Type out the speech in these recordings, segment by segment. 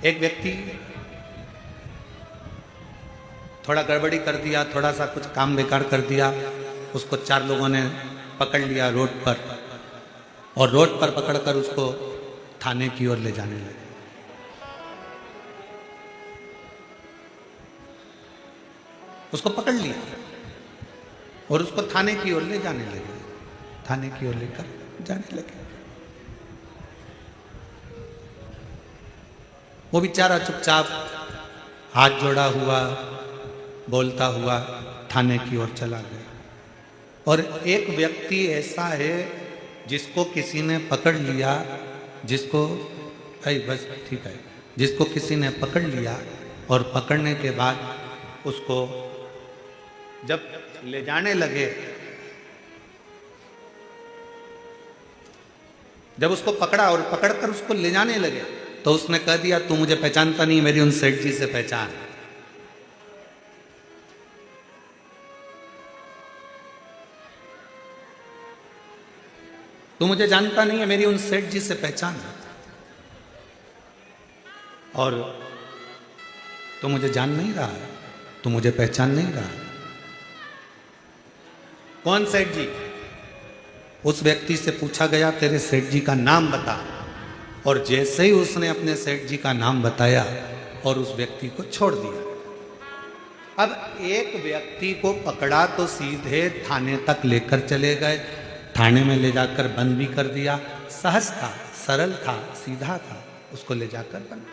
एक व्यक्ति थोड़ा गड़बड़ी कर दिया, थोड़ा सा कुछ काम बेकार कर दिया, उसको 4 लोगों ने पकड़ लिया रोड पर और रोड पर पकड़कर उसको थाने की ओर ले जाने लगे। उसको पकड़ लिया और उसको थाने की ओर ले जाने लगे, थाने की ओर लेकर जाने लगे। वो बेचारा चुपचाप हाथ जोड़ा हुआ बोलता हुआ थाने की ओर चला गया। और एक व्यक्ति ऐसा है जिसको किसी ने पकड़ लिया, जिसको बस ठीक है, जिसको किसी ने पकड़ लिया और पकड़ने के बाद उसको जब ले जाने लगे, जब उसको पकड़ा और पकड़कर उसको ले जाने लगे तो उसने कह दिया, तू मुझे पहचानता नहीं, मेरी उन सेठ जी से पहचान। तू मुझे जानता नहीं है, मेरी उन सेठ जी से पहचान है। और तू मुझे जान नहीं रहा, तू मुझे पहचान नहीं रहा। कौन सेठ जी? उस व्यक्ति से पूछा गया, तेरे सेठ जी का नाम बता। और जैसे ही उसने अपने सेठ जी का नाम बताया और उस व्यक्ति को छोड़ दिया। अब एक व्यक्ति को पकड़ा तो सीधे थाने तक लेकर चले गए, थाने में ले जाकर बंद भी कर दिया। सहज था, सरल था, सीधा था, उसको ले जाकर बंद।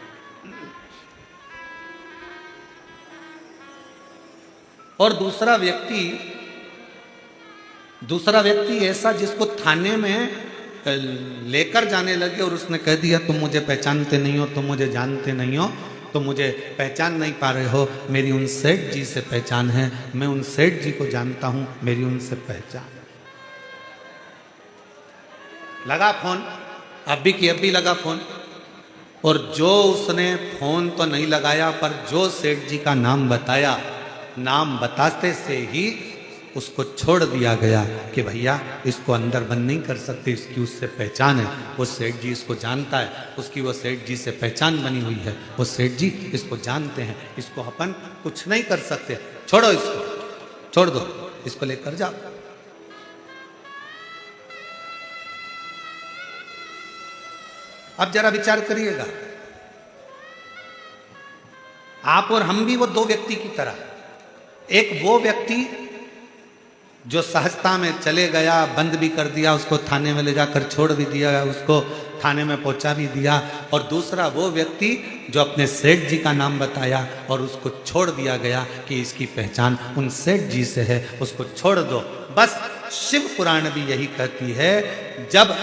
और दूसरा व्यक्ति ऐसा जिसको थाने में लेकर जाने लगे और उसने कह दिया, तुम मुझे पहचानते नहीं हो, तुम मुझे जानते नहीं हो, तुम मुझे पहचान नहीं पा रहे हो, मेरी उन सेठ जी से पहचान है, मैं उन सेठ जी को जानता हूं, मेरी उनसे पहचान। लगा फोन, अब भी लगा फोन। और जो उसने फोन तो नहीं लगाया, पर जो सेठ जी का नाम बताया, नाम बताते से ही उसको छोड़ दिया गया कि भैया इसको अंदर बंद नहीं कर सकते, इसकी उससे पहचान है, वो सेठ जी इसको जानता है, उसकी वो सेठ जी से पहचान बनी हुई है, वो सेठ जी इसको जानते हैं, इसको अपन कुछ नहीं कर सकते, छोड़ो इसको, छोड़ दो, इसको लेकर जाओ। अब जरा विचार करिएगा, आप और हम भी वो 2 व्यक्ति की तरह, एक वो व्यक्ति जो सहजता में चले गया, बंद भी कर दिया, उसको थाने में ले जाकर छोड़ भी दिया, उसको थाने में पहुंचा भी दिया। और दूसरा वो व्यक्ति जो अपने सेठ जी का नाम बताया और उसको छोड़ दिया गया कि इसकी पहचान उन सेठ जी से है, उसको छोड़ दो। बस शिव पुराण भी यही कहती है, जब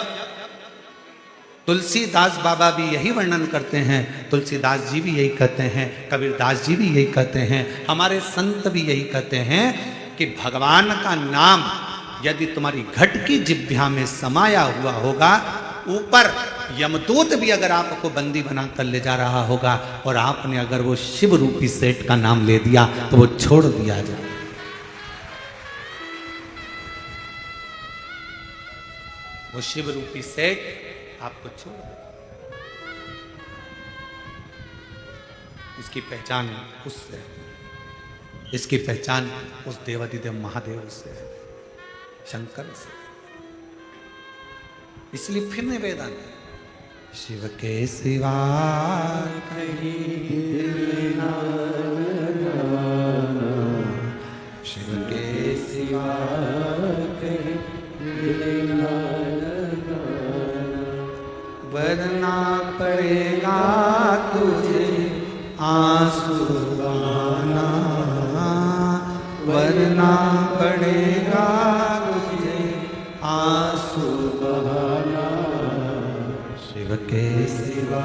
तुलसीदास बाबा भी यही वर्णन करते हैं, तुलसीदास जी भी यही कहते हैं, कबीरदास जी भी यही कहते हैं, हमारे संत भी यही कहते हैं कि भगवान का नाम यदि तुम्हारी घट की जिह्वा में समाया हुआ होगा, ऊपर यमदूत भी अगर आपको बंदी बनाकर ले जा रहा होगा और आपने अगर वो शिव रूपी सेठ का नाम ले दिया तो वो छोड़ दिया जाए। वो शिव रूपी सेठ आपको छोड़ दे। इसकी पहचान उससे, इसकी पहचान उस देवादिदेव महादेव से है, शंकर से। इसलिए फिर निवेदन, शिव के सिवा कहीं ना लगाना, शिव के सिवा कहीं ना लगाना, वरना पड़ेगा तुझे आंसू बहाना, वरना पड़ेगा तुझे आंसू बहाना, शिव के सिवा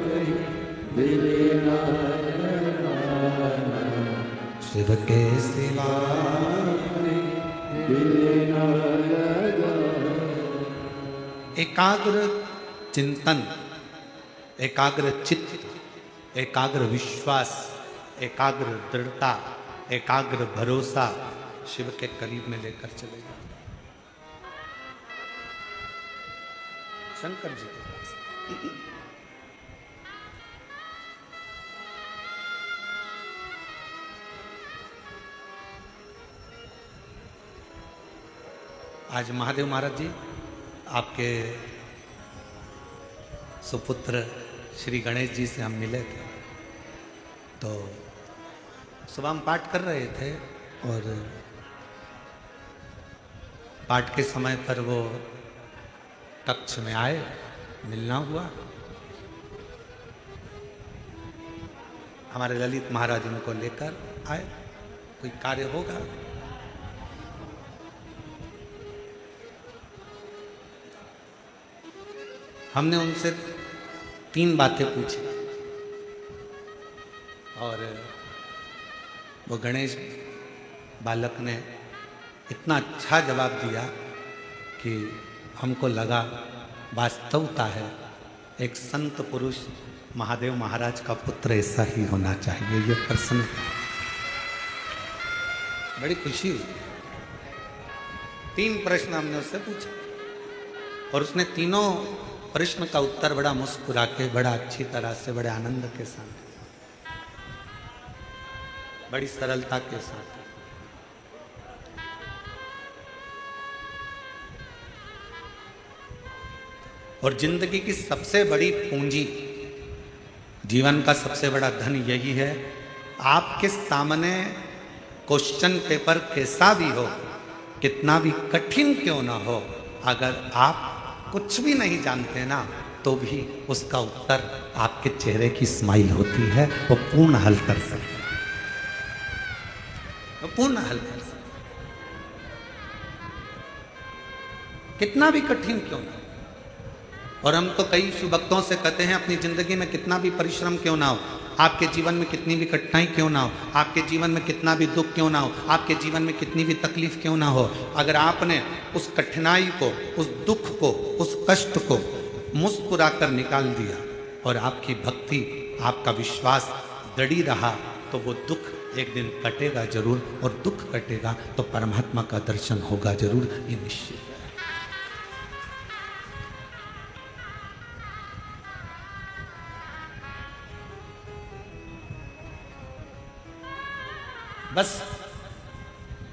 कहीं दिल न लगाना, शिव के सिवा कहीं दिल न लगाना। एकाग्र चिंतन, एकाग्र चित्त, एकाग्र विश्वास, एकाग्र दृढ़ता, एकाग्र भरोसा शिव के करीब में लेकर चलेगा। शंकर जी के पास आज महादेव महाराज जी आपके सुपुत्र श्री गणेश जी से हम मिले थे, तो सुबह हम पाठ कर रहे थे और पाठ के समय पर वो कक्ष में आए, मिलना हुआ। हमारे ललित महाराज उनको लेकर आए, कोई कार्य होगा। हमने उनसे 3 बातें पूछी और वो गणेश बालक ने इतना अच्छा जवाब दिया कि हमको लगा वास्तवता है एक संत पुरुष महादेव महाराज का पुत्र ऐसा ही होना चाहिए। ये प्रश्न बड़ी खुशी हुई। 3 प्रश्न हमने उससे पूछे और उसने तीनों प्रश्न का उत्तर बड़ा मुस्कुरा के, बड़ा अच्छी तरह से, बड़े आनंद के साथ, बड़ी सरलता के साथ। और जिंदगी की सबसे बड़ी पूंजी, जीवन का सबसे बड़ा धन यही है, आपके सामने क्वेश्चन पेपर कैसा भी हो, कितना भी कठिन क्यों ना हो, अगर आप कुछ भी नहीं जानते ना, तो भी उसका उत्तर आपके चेहरे की स्माइल होती है, वो पूर्ण हल कर सकते, वो पूर्ण हल कर सकते, कितना भी कठिन क्यों ना। और हम तो कई शिव भक्तों से कहते हैं अपनी जिंदगी में कितना भी परिश्रम क्यों ना हो, आपके जीवन में कितनी भी कठिनाई क्यों ना हो, आपके जीवन में कितना भी दुख क्यों ना हो, आपके जीवन में कितनी भी तकलीफ क्यों ना हो, अगर आपने उस कठिनाई को, उस दुख को, उस कष्ट को मुस्कुरा कर निकाल दिया और आपकी भक्ति, आपका विश्वास दृढ़ रहा, तो वो दुख एक दिन कटेगा जरूर, और दुख कटेगा तो परमात्मा का दर्शन होगा जरूर, ये निश्चित है। बस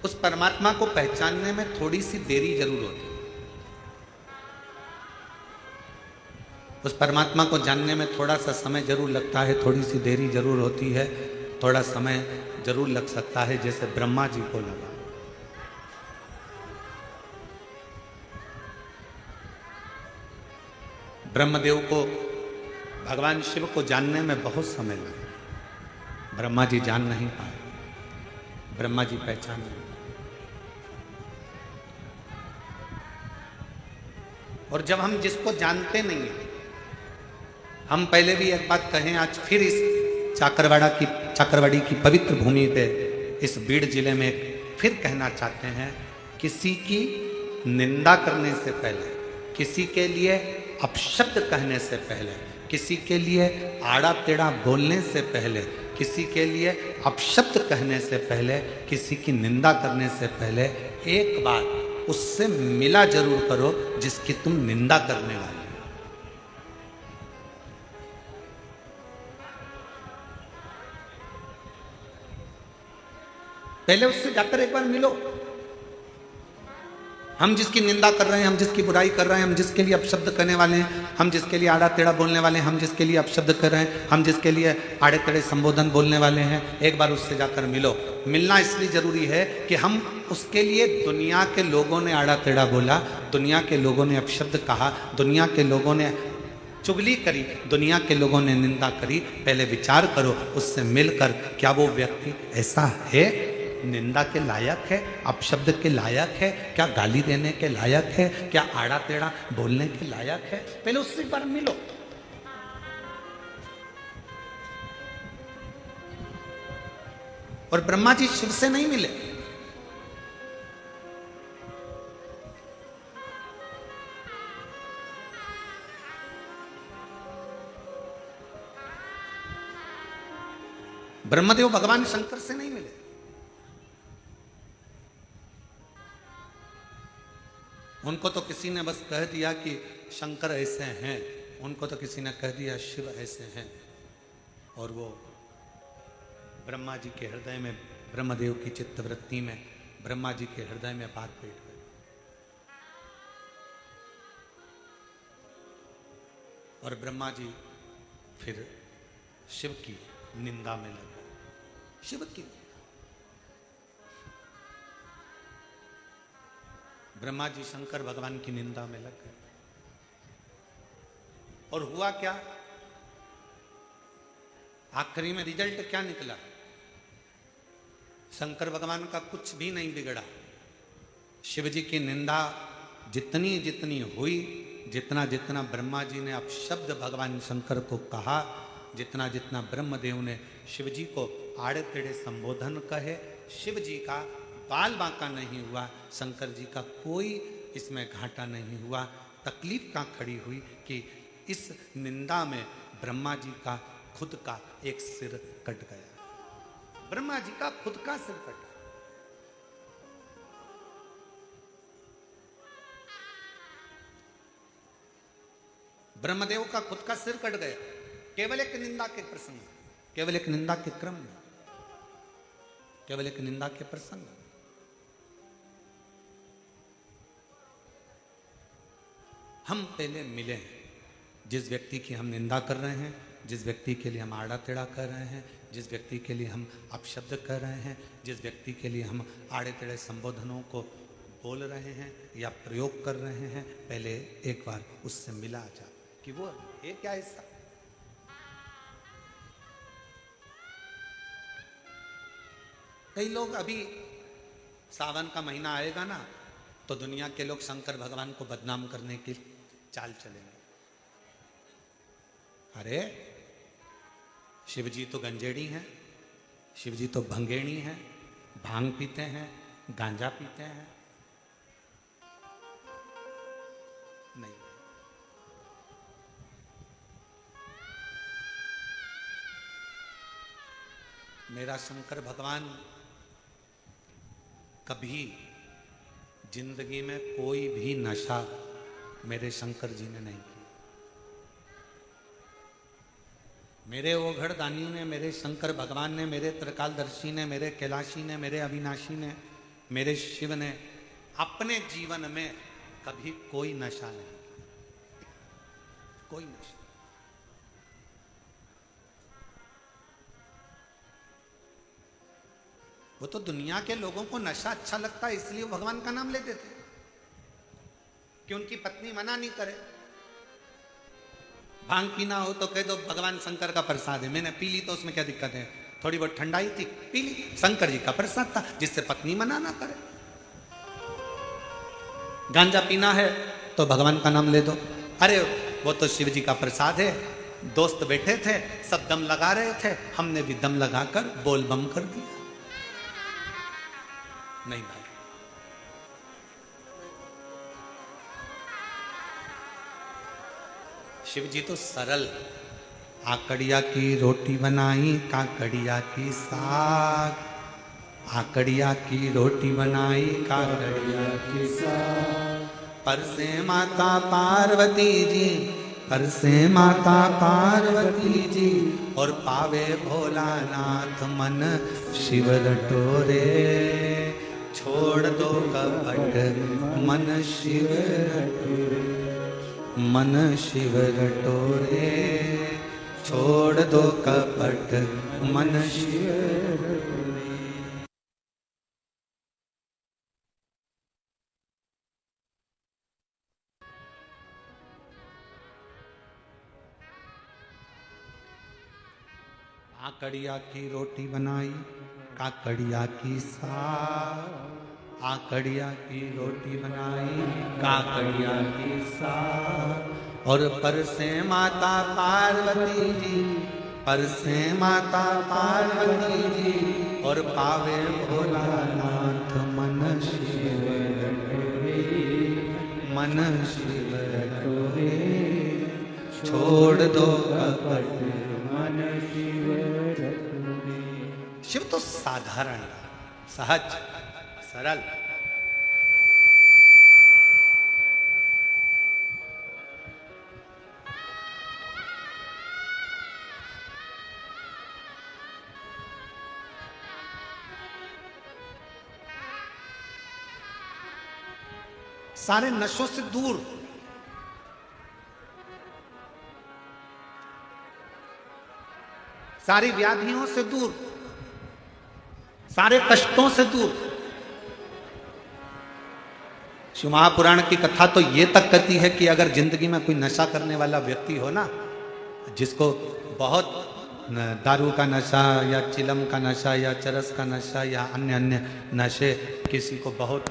उस परमात्मा को पहचानने में थोड़ी सी देरी जरूर होती है, उस परमात्मा को जानने में थोड़ा सा समय जरूर लगता है, थोड़ी सी देरी जरूर होती है, थोड़ा समय जरूर लग सकता है, जैसे ब्रह्मा जी को लगा। ब्रह्मदेव को, भगवान शिव को जानने में बहुत समय लगा, ब्रह्मा जी जान नहीं पाए, ब्रह्मा जी पहचान नहीं। और जब हम जिसको जानते नहीं हैं, हम पहले भी एक बात कहें, आज फिर इस चाकरवाड़ी की पवित्र भूमि पे, इस बीड़ जिले में फिर कहना चाहते हैं, किसी की निंदा करने से पहले, किसी के लिए अपशब्द कहने से पहले, किसी के लिए आड़ा टेढ़ा बोलने से पहले, किसी के लिए अपशब्द कहने से पहले, किसी की निंदा करने से पहले, एक बार उससे मिला जरूर करो जिसकी तुम निंदा करने वाले हो। पहले उससे जाकर एक बार मिलो। हम जिसकी निंदा कर रहे हैं, हम जिसकी बुराई कर रहे हैं, हम जिसके लिए अपशब्द करने वाले हैं, हम जिसके लिए आड़ा टेढ़ा बोलने वाले हैं, हम जिसके लिए अपशब्द कर रहे हैं, हम जिसके लिए आड़े टेढ़े संबोधन बोलने वाले हैं, एक बार उससे जाकर मिलो। मिलना इसलिए जरूरी है कि हम उसके लिए, दुनिया के लोगों ने आड़ा टेढ़ा बोला, दुनिया के लोगों ने अपशब्द कहा, दुनिया के लोगों ने चुगली करी, दुनिया के लोगों ने निंदा करी, पहले विचार करो उससे मिलकर, क्या वो व्यक्ति ऐसा है, निंदा के लायक है, अपशब्द के लायक है, क्या गाली देने के लायक है, क्या आड़ा टेढ़ा बोलने के लायक है? पहले उससे एक बार मिलो। और ब्रह्मा जी शिव से नहीं मिले, ब्रह्मदेव भगवान शंकर से नहीं मिले, उनको तो किसी ने बस कह दिया कि शंकर ऐसे हैं, उनको तो किसी ने कह दिया शिव ऐसे हैं, और वो ब्रह्मा जी के हृदय में, ब्रह्मदेव की चित्तवृत्ति में, ब्रह्मा जी के हृदय में बात बैठ गई। और ब्रह्मा जी फिर शिव की निंदा में लग गए। शिव की निंदा। ब्रह्मा जी शंकर भगवान की निंदा में लग गए। और हुआ क्या? आखिरी में रिजल्ट क्या निकला? शंकर भगवान का कुछ भी नहीं बिगड़ा। शिव जी की निंदा जितनी जितनी हुई, जितना जितना ब्रह्मा जी ने अपशब्द भगवान शंकर को कहा, जितना जितना ब्रह्मदेव ने शिव जी को आड़े टेढ़े संबोधन कहे, शिव जी का बाल बांका नहीं हुआ, शंकर जी का कोई इसमें घाटा नहीं हुआ। तकलीफ कहाँ खड़ी हुई कि इस निंदा में ब्रह्मा जी का खुद का एक सिर कट गया। ब्रह्मा जी का खुद का सिर कटा। ब्रह्मदेव का खुद का सिर कट गया, केवल एक निंदा के प्रसंग, केवल एक निंदा के क्रम में, केवल एक निंदा के प्रसंग। हम पहले मिले हैं, जिस व्यक्ति की हम निंदा कर रहे हैं, जिस व्यक्ति के लिए हम आड़ा टेढ़ा कर रहे हैं, जिस व्यक्ति के लिए हम अपशब्द कर रहे हैं, जिस व्यक्ति के लिए हम आड़े टेढ़े संबोधनों को बोल रहे हैं या प्रयोग कर रहे हैं, पहले एक बार उससे मिला जा कि वो है क्या हिस्सा। कई लोग अभी सावन का महीना आएगा ना, तो दुनिया के लोग शंकर भगवान को बदनाम करने की चाल चलेंगे। अरे शिव जी तो गंजेड़ी हैं, शिव जी तो भंगेड़ी हैं, भांग पीते हैं, गांजा पीते हैं। नहीं, मेरा शंकर भगवान कभी जिंदगी में कोई भी नशा मेरे शंकर जी ने नहीं किया। मेरे ओघड़ दानी ने, मेरे शंकर भगवान ने, मेरे त्रिकालदर्शी ने, मेरे कैलाशी ने, मेरे अविनाशी ने, मेरे शिव ने अपने जीवन में कभी कोई नशा नहीं किया, कोई नशा। वो तो दुनिया के लोगों को नशा अच्छा लगता है, इसलिए भगवान का नाम लेते थे कि उनकी पत्नी मना नहीं करे। भांग पीना हो तो कह दो भगवान शंकर का प्रसाद है, मैंने पी ली तो उसमें क्या दिक्कत है, थोड़ी बहुत ठंडाई थी पी ली, शंकर जी का प्रसाद था, जिससे पत्नी मना ना करे। गांजा पीना है तो भगवान का नाम ले दो, अरे वो तो शिव जी का प्रसाद है। दोस्त बैठे थे, सब दम लगा रहे थे, हमने भी दम लगाकर बोल बम कर दिया। नहीं भाई, शिव जी तो सरल। आकड़िया की रोटी बनाई, काकड़िया की साग, आकड़िया की रोटी बनाई, काकड़िया की साग। पर से माता पार्वती जी, पर से माता पार्वती जी, और पावे भोलानाथ मन शिव रटोरे। छोड़ दो कपट मन शिव रटोरे, मन शिव रटोरे। छोड़ दो कपट मन शिव रटोरे। आकड़िया की रोटी बनाई, काकड़िया की साग, आकड़िया की रोटी बनाई, काकड़िया की साग। और पर से माता पार्वती जी, पर से माता पार्वती जी, और पावे भोलानाथ मन शिव रटोरे, मन शिव रटोरे। छोड़ दो कपट मन शिव रटोरे। शिव तो साधारण, सहज, सरल। सारे नशों से दूर। सारी व्याधियों से दूर, सारे कष्टों से दूर। शिव महापुराण की कथा तो ये तक कहती है कि अगर जिंदगी में कोई नशा करने वाला व्यक्ति हो ना, जिसको बहुत दारू का नशा या चिलम का नशा या चरस का नशा या अन्य अन्य नशे, किसी को बहुत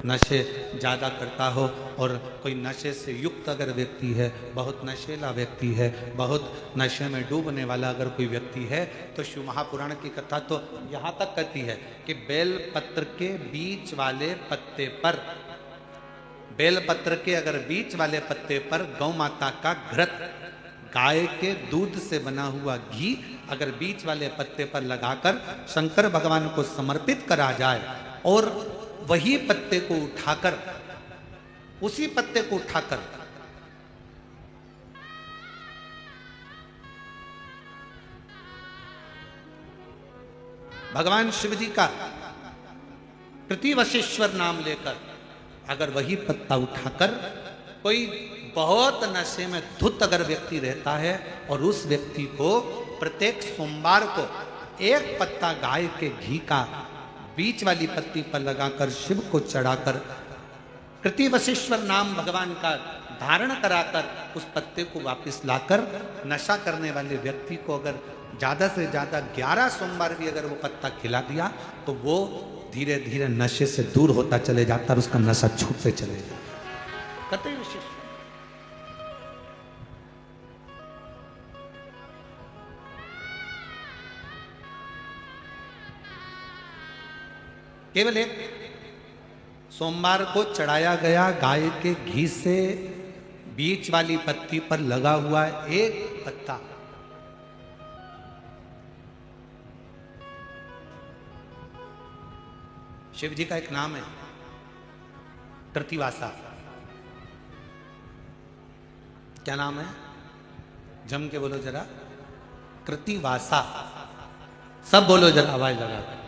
नशे ज़्यादा करता हो, और कोई नशे से युक्त अगर व्यक्ति है, बहुत नशेला व्यक्ति है, बहुत नशे में डूबने वाला अगर कोई व्यक्ति है, तो शिव महापुराण की कथा तो यहाँ तक कहती है कि बेलपत्र के बीच वाले पत्ते पर, बेलपत्र के अगर बीच वाले पत्ते पर गौ माता का घृत, गाय के दूध से बना हुआ घी अगर बीच वाले पत्ते पर लगाकर शंकर भगवान को समर्पित करा जाए, और वही पत्ते को उठाकर, उसी पत्ते को उठाकर भगवान शिव जी का प्रतिवशेश्वर नाम लेकर, अगर वही पत्ता उठाकर कोई बहुत नशे में धुत अगर व्यक्ति रहता है, और उस व्यक्ति को प्रत्येक सोमवार को एक पत्ता गाय के घी का बीच वाली पत्ती पर लगाकर शिव को चढ़ाकर कृतिवशेश्वर नाम भगवान का धारण कराकर उस पत्ते को वापस लाकर नशा करने वाले व्यक्ति को अगर ज़्यादा से ज़्यादा 11 सोमवार भी अगर वो पत्ता खिला दिया, तो वो धीरे धीरे नशे से दूर होता चले जाता और उसका नशा छूटते चले जाता। कतई विशेष केवल एक सोमवार को चढ़ाया गया गाय के घी से बीच वाली पत्ती पर लगा हुआ एक पत्ता, शिव जी का एक नाम है कृतिवासा। क्या नाम है? जम के बोलो जरा, कृतिवासा। सब बोलो जरा आवाज लगा कर।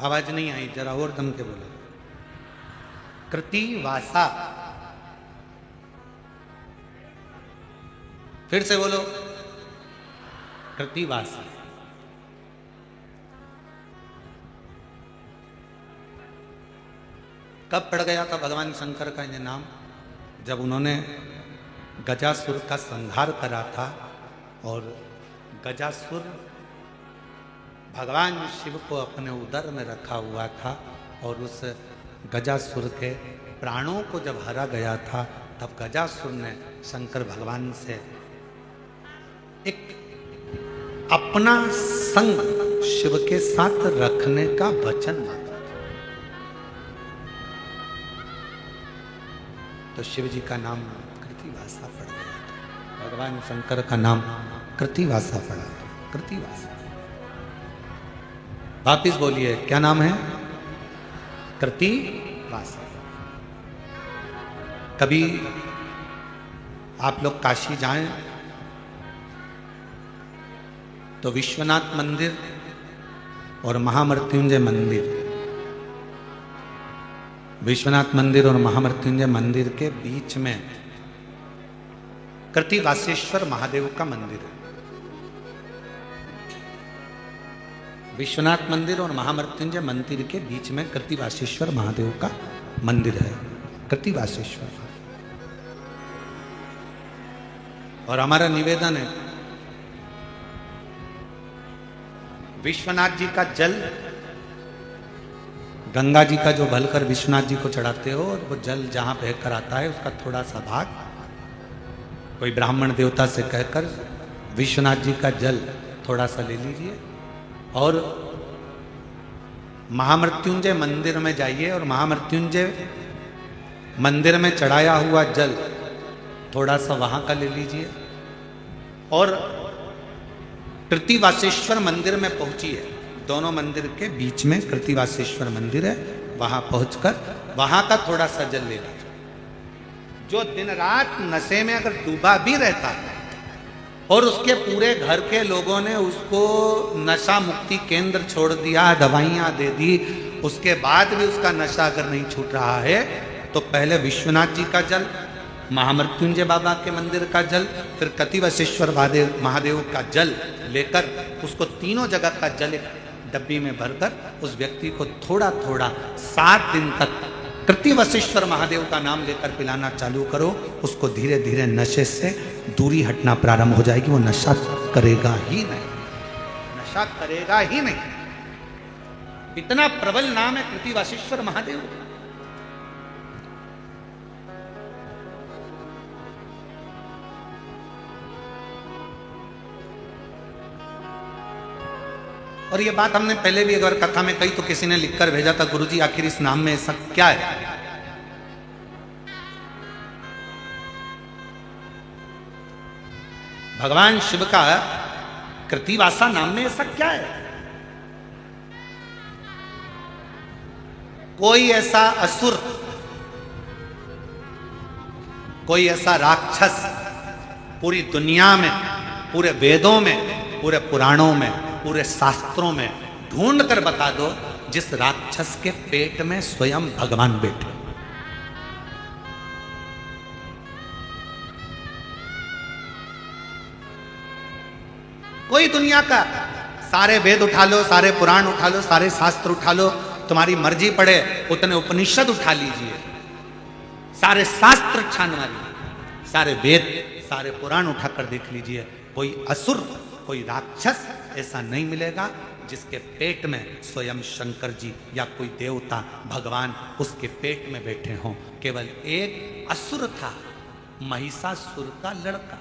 आवाज नहीं आई, जरा और दम के बोलो। कृतिवासा। फिर से बोलो, कृतिवासा। कब पड़ गया था भगवान शंकर का ये नाम? जब उन्होंने गजासुर का संहार करा था, और गजासुर भगवान शिव को अपने उदर में रखा हुआ था, और उस गजासुर के प्राणों को जब हरा गया था, तब गजासुर ने शंकर भगवान से एक अपना संग शिव के साथ रखने का वचन मांगा। तो शिव जी का नाम कृतिवासा पड़ गया था, भगवान शंकर का नाम कृतिवासा पड़ा था। कृतिवासा। वापिस बोलिए, क्या नाम है? कृतिवासा। कभी आप लोग काशी जाएं तो विश्वनाथ मंदिर और महामृत्युंजय मंदिर, विश्वनाथ मंदिर और महामृत्युंजय मंदिर के बीच में कृतिवासेश्वर महादेव का मंदिर है। विश्वनाथ मंदिर और महामृत्युंजय मंदिर के बीच में कृतिवासेश्वर महादेव का मंदिर है। कृतिवासेश्वर। और हमारा निवेदन है, विश्वनाथ जी का जल, गंगा जी का जो भलकर विश्वनाथ जी को चढ़ाते हो, और वो जल जहां बहकर आता है, उसका थोड़ा सा भाग कोई ब्राह्मण देवता से कहकर विश्वनाथ जी का जल थोड़ा सा ले लीजिए, और महामृत्युंजय मंदिर में जाइए, और महामृत्युंजय मंदिर में चढ़ाया हुआ जल थोड़ा सा वहां का ले लीजिए, और कृतिवासेश्वर मंदिर में पहुंचिए। दोनों मंदिर के बीच में कृतिवासेश्वर मंदिर है, वहां पहुंचकर वहां का थोड़ा सा जल ले लीजिए। जो दिन रात नशे में अगर डूबा भी रहता है, और उसके पूरे घर के लोगों ने उसको नशा मुक्ति केंद्र छोड़ दिया, दवाइयाँ दे दी, उसके बाद भी उसका नशा अगर नहीं छूट रहा है, तो पहले विश्वनाथ जी का जल, महामृत्युंजय बाबा के मंदिर का जल, फिर कतिवशेश्वर महादेव का जल लेकर उसको तीनों जगह का जल एक डब्बी में भरकर उस व्यक्ति को थोड़ा थोड़ा 7 दिन तक कृतिवशेश्वर महादेव का नाम लेकर पिलाना चालू करो। उसको धीरे धीरे नशे से दूरी हटना प्रारंभ हो जाएगी। वो नशा करेगा ही नहीं, नशा करेगा ही नहीं। इतना प्रबल नाम है कृतिवशेश्वर महादेव। और ये बात हमने पहले भी अगर कथा में कही तो किसी ने लिखकर भेजा था, गुरुजी आखिर इस नाम में ऐसा क्या है? भगवान शिव का कृतिवासा नाम में ऐसा क्या है? कोई ऐसा असुर, कोई ऐसा राक्षस पूरी दुनिया में, पूरे वेदों में, पूरे पुराणों में, पूरे शास्त्रों में ढूंढ कर बता दो जिस राक्षस के पेट में स्वयं भगवान बैठे। कोई दुनिया का सारे वेद उठा लो, सारे पुराण उठा लो, सारे शास्त्र उठा लो, तुम्हारी मर्जी पड़े उतने उपनिषद उठा लीजिए, सारे शास्त्र छान मारिए, सारे वेद, सारे पुराण उठाकर देख लीजिए, कोई असुर, कोई राक्षस ऐसा नहीं मिलेगा जिसके पेट में स्वयं शंकर जी या कोई देवता भगवान उसके पेट में बैठे हों। केवल एक असुर था, महिषासुर का लड़का।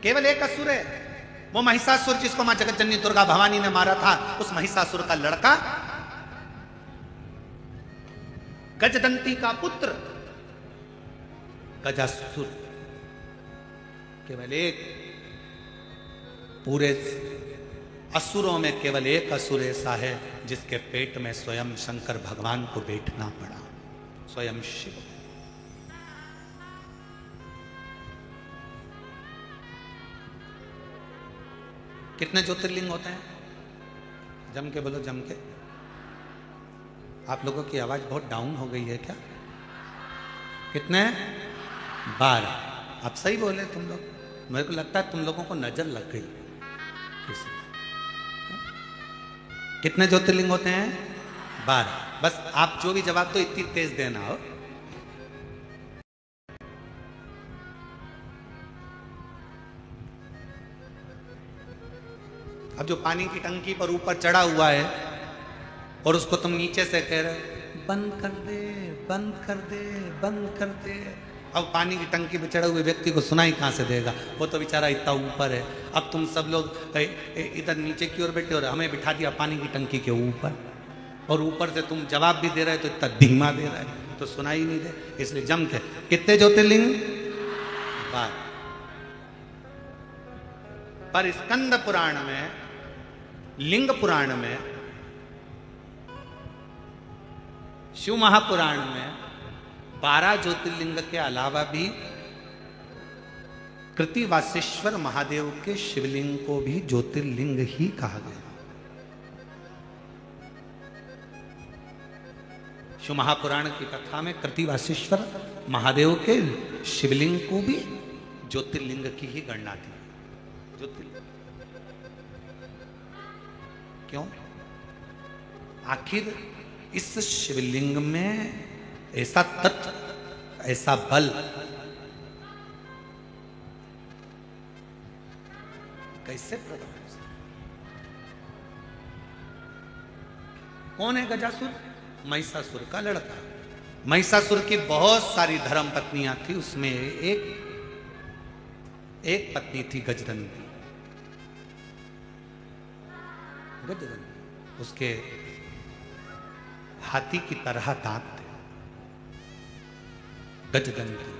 केवल एक असुर है, वो महिषासुर जिसको मां जगतजननी दुर्गा भवानी ने मारा था, उस महिषासुर का लड़का गजदंती का पुत्र गजासुर। केवल एक, पूरे असुरों में केवल एक असुर ऐसा है जिसके पेट में स्वयं शंकर भगवान को बैठना पड़ा, स्वयं शिव। कितने ज्योतिर्लिंग होते हैं? जम के बोलो, जम के। आप लोगों की आवाज बहुत डाउन हो गई है क्या? कितने? 12। आप सही बोले तुम लोग, मेरे को लगता है तुम लोगों को नजर लग गई किसी। कितने ज्योतिर्लिंग होते हैं? 12। बस आप जो भी जवाब दो इतनी तेज देना हो। अब जो पानी की टंकी पर ऊपर चढ़ा हुआ है और उसको तुम नीचे से कह रहे बंद कर दे, बंद कर दे, बंद कर दे, अब पानी की टंकी पर चढ़े हुए व्यक्ति को सुनाई कहां से देगा? वो तो बेचारा इतना ऊपर है। अब तुम सब लोग इधर नीचे की ओर बैठे और हमें बिठा दिया पानी की टंकी के ऊपर, और ऊपर से तुम जवाब भी दे रहे हो तो इतना धीमा दे रहा है तो सुनाई नहीं दे। इसलिए जम के कितने ज्योतिर्लिंग? 12। पर स्कंद पुराण में, लिंग पुराण में, शिव महापुराण में 12 ज्योतिर्लिंग के अलावा भी कृतिवासेश्वर महादेव के शिवलिंग को भी ज्योतिर्लिंग ही कहा गया। शिव महापुराण की कथा में कृतिवासेश्वर महादेव के शिवलिंग को भी ज्योतिर्लिंग की ही गणना थी। ज्योतिर्लिंग क्यों? आखिर इस शिवलिंग में ऐसा तत्व, ऐसा बल कैसे प्रकट हो सकता? कौन है गजासुर? महिषासुर का लड़का। महिषासुर की बहुत सारी धर्म पत्नियां थी, उसमें एक पत्नी थी गजदंती। गजदंती, उसके हाथी की तरह दांत थे। गजदंती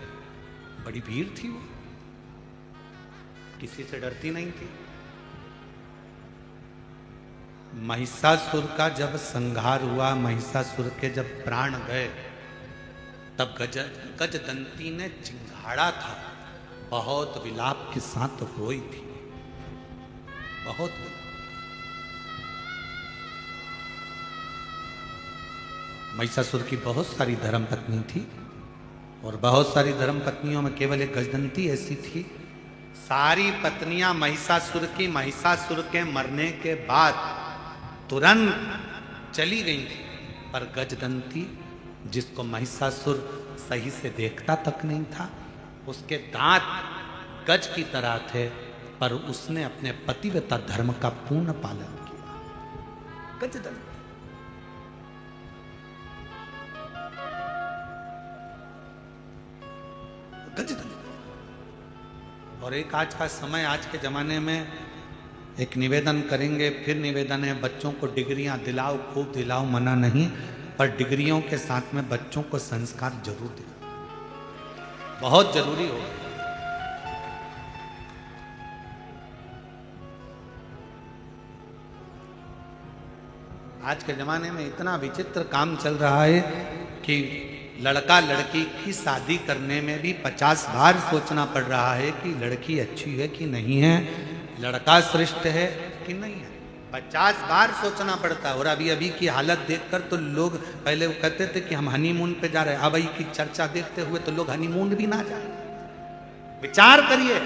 बड़ी वीर थी, वो किसी से डरती नहीं थी। महिषासुर का जब संहार हुआ, महिषासुर के जब प्राण गए, तब गजदंती ने चिंगाड़ा था, बहुत विलाप के साथ रोई थी, बहुत। महिषासुर की बहुत सारी धर्मपत्नी थी और बहुत सारी धर्मपत्नियों में केवल एक गजदंती ऐसी थी। सारी पत्नियां महिषासुर के मरने के बाद तुरंत चली गई थी, पर गजदंती, जिसको महिषासुर सही से देखता तक नहीं था, उसके दांत गज की तरह थे, पर उसने अपने पतिव्रता धर्म का पूर्ण पालन किया। गजदंती। और एक आज का समय, आज के जमाने में एक निवेदन करेंगे, फिर निवेदन है, बच्चों को डिग्रियां दिलाओ, खूब दिलाओ, मना नहीं, पर डिग्रियों के साथ में बच्चों को संस्कार जरूर दिलाओ, बहुत जरूरी हो। आज के जमाने में इतना विचित्र काम चल रहा है कि लड़का लड़की की शादी करने में भी 50 बार सोचना पड़ रहा है कि लड़की अच्छी है कि नहीं है, लड़का श्रेष्ठ है कि नहीं है, 50 बार सोचना पड़ता है। और अभी की हालत देखकर तो लोग, पहले वो कहते थे कि हम हनीमून पे जा रहे हैं, अब की चर्चा देखते हुए तो लोग हनीमून भी ना जाए। विचार करिए,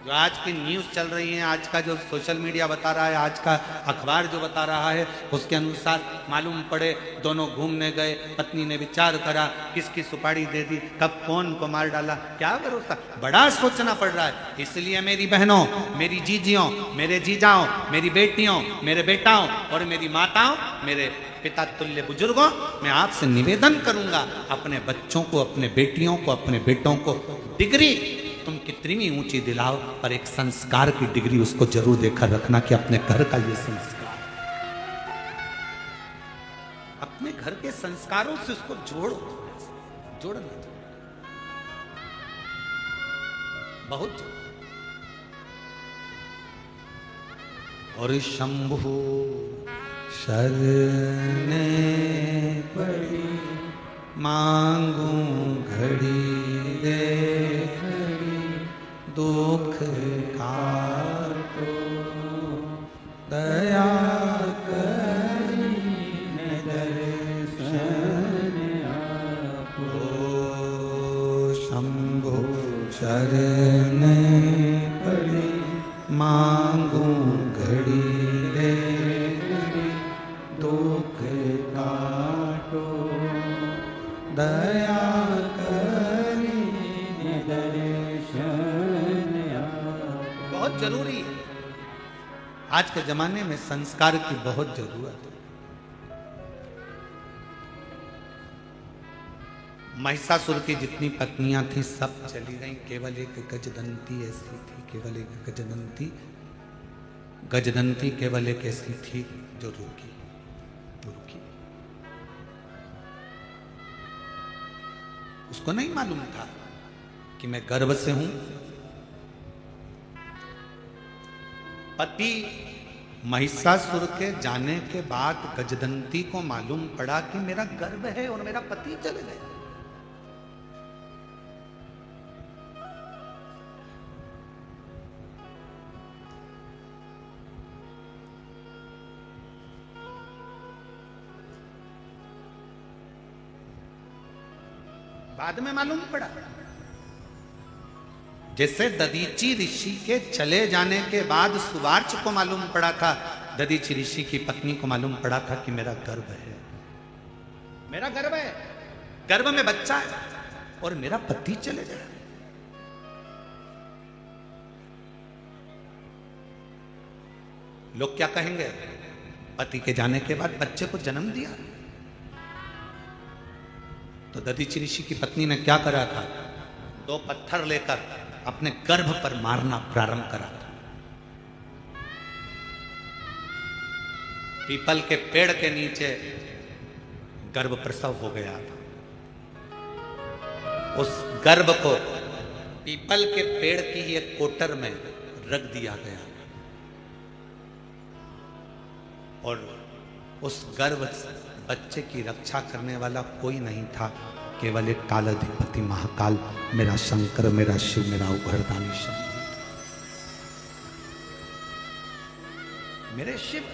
जो आज की न्यूज़ चल रही है, आज का जो सोशल मीडिया बता रहा है, आज का अखबार जो बता रहा है, उसके अनुसार मालूम पड़े दोनों घूमने गए, पत्नी ने विचार करा, किसकी सुपारी दे दी, कब कौन को मार डाला, क्या भरोसा, बड़ा सोचना पड़ रहा है। इसलिए मेरी बहनों, मेरी जीजियों, मेरे जीजाओं, मेरी बेटियों, मेरे बेटाओं और मेरी माताओं, मेरे पिता तुल्य बुजुर्गों, मैं आपसे निवेदन करूंगा, अपने बच्चों को, अपने बेटियों को, अपने बेटों को डिग्री तुम कितनी भी ऊंची दिलाओ, पर एक संस्कार की डिग्री उसको जरूर देकर रखना कि अपने घर का ये संस्कार, अपने घर के संस्कारों से उसको जोड़ना बहुत। और शंभु शरणे पड़ी मांगू घड़ी रे, दुख काटो दया करीने दर्शन आपो। शंभो शरण पड़ी मांगू घड़ी रे, दुख काटो दया करीने दर्शन आपो। बहुत जरूरी है, आज के जमाने में संस्कार की बहुत जरूरत है। महिषासुर की जितनी पत्नियां थी सब चली गईं, केवल एक गजदंती ऐसी थी, केवल एक गजदंती केवल एक ऐसी थी जो रुकी। उसको नहीं मालूम था कि मैं गर्भ से हूं। पति महिषासुर के जाने के बाद गजदंती को मालूम पड़ा कि मेरा गर्भ है और मेरा पति चले गए। बाद में मालूम पड़ा, जैसे दधीची ऋषि के चले जाने के बाद सुवार्च को मालूम पड़ा था, दधीची ऋषि की पत्नी को मालूम पड़ा था कि मेरा गर्भ है, मेरा गर्भ है, गर्भ में बच्चा है और मेरा पति चले गए। लोग क्या कहेंगे, पति के जाने के बाद बच्चे को जन्म दिया। तो दधीची ऋषि की पत्नी ने क्या करा था, 2 पत्थर लेकर अपने गर्भ पर मारना प्रारंभ करा था। पीपल के पेड़ के नीचे गर्भ प्रसव हो गया था। उस गर्भ को पीपल के पेड़ की ही एक कोटर में रख दिया गया और उस गर्भ बच्चे की रक्षा करने वाला कोई नहीं था, केवल एक कालाधिपति महाकाल, मेरा शंकर, मेरा शिव, मेरा उभरदानी शंकर, मेरे शिव,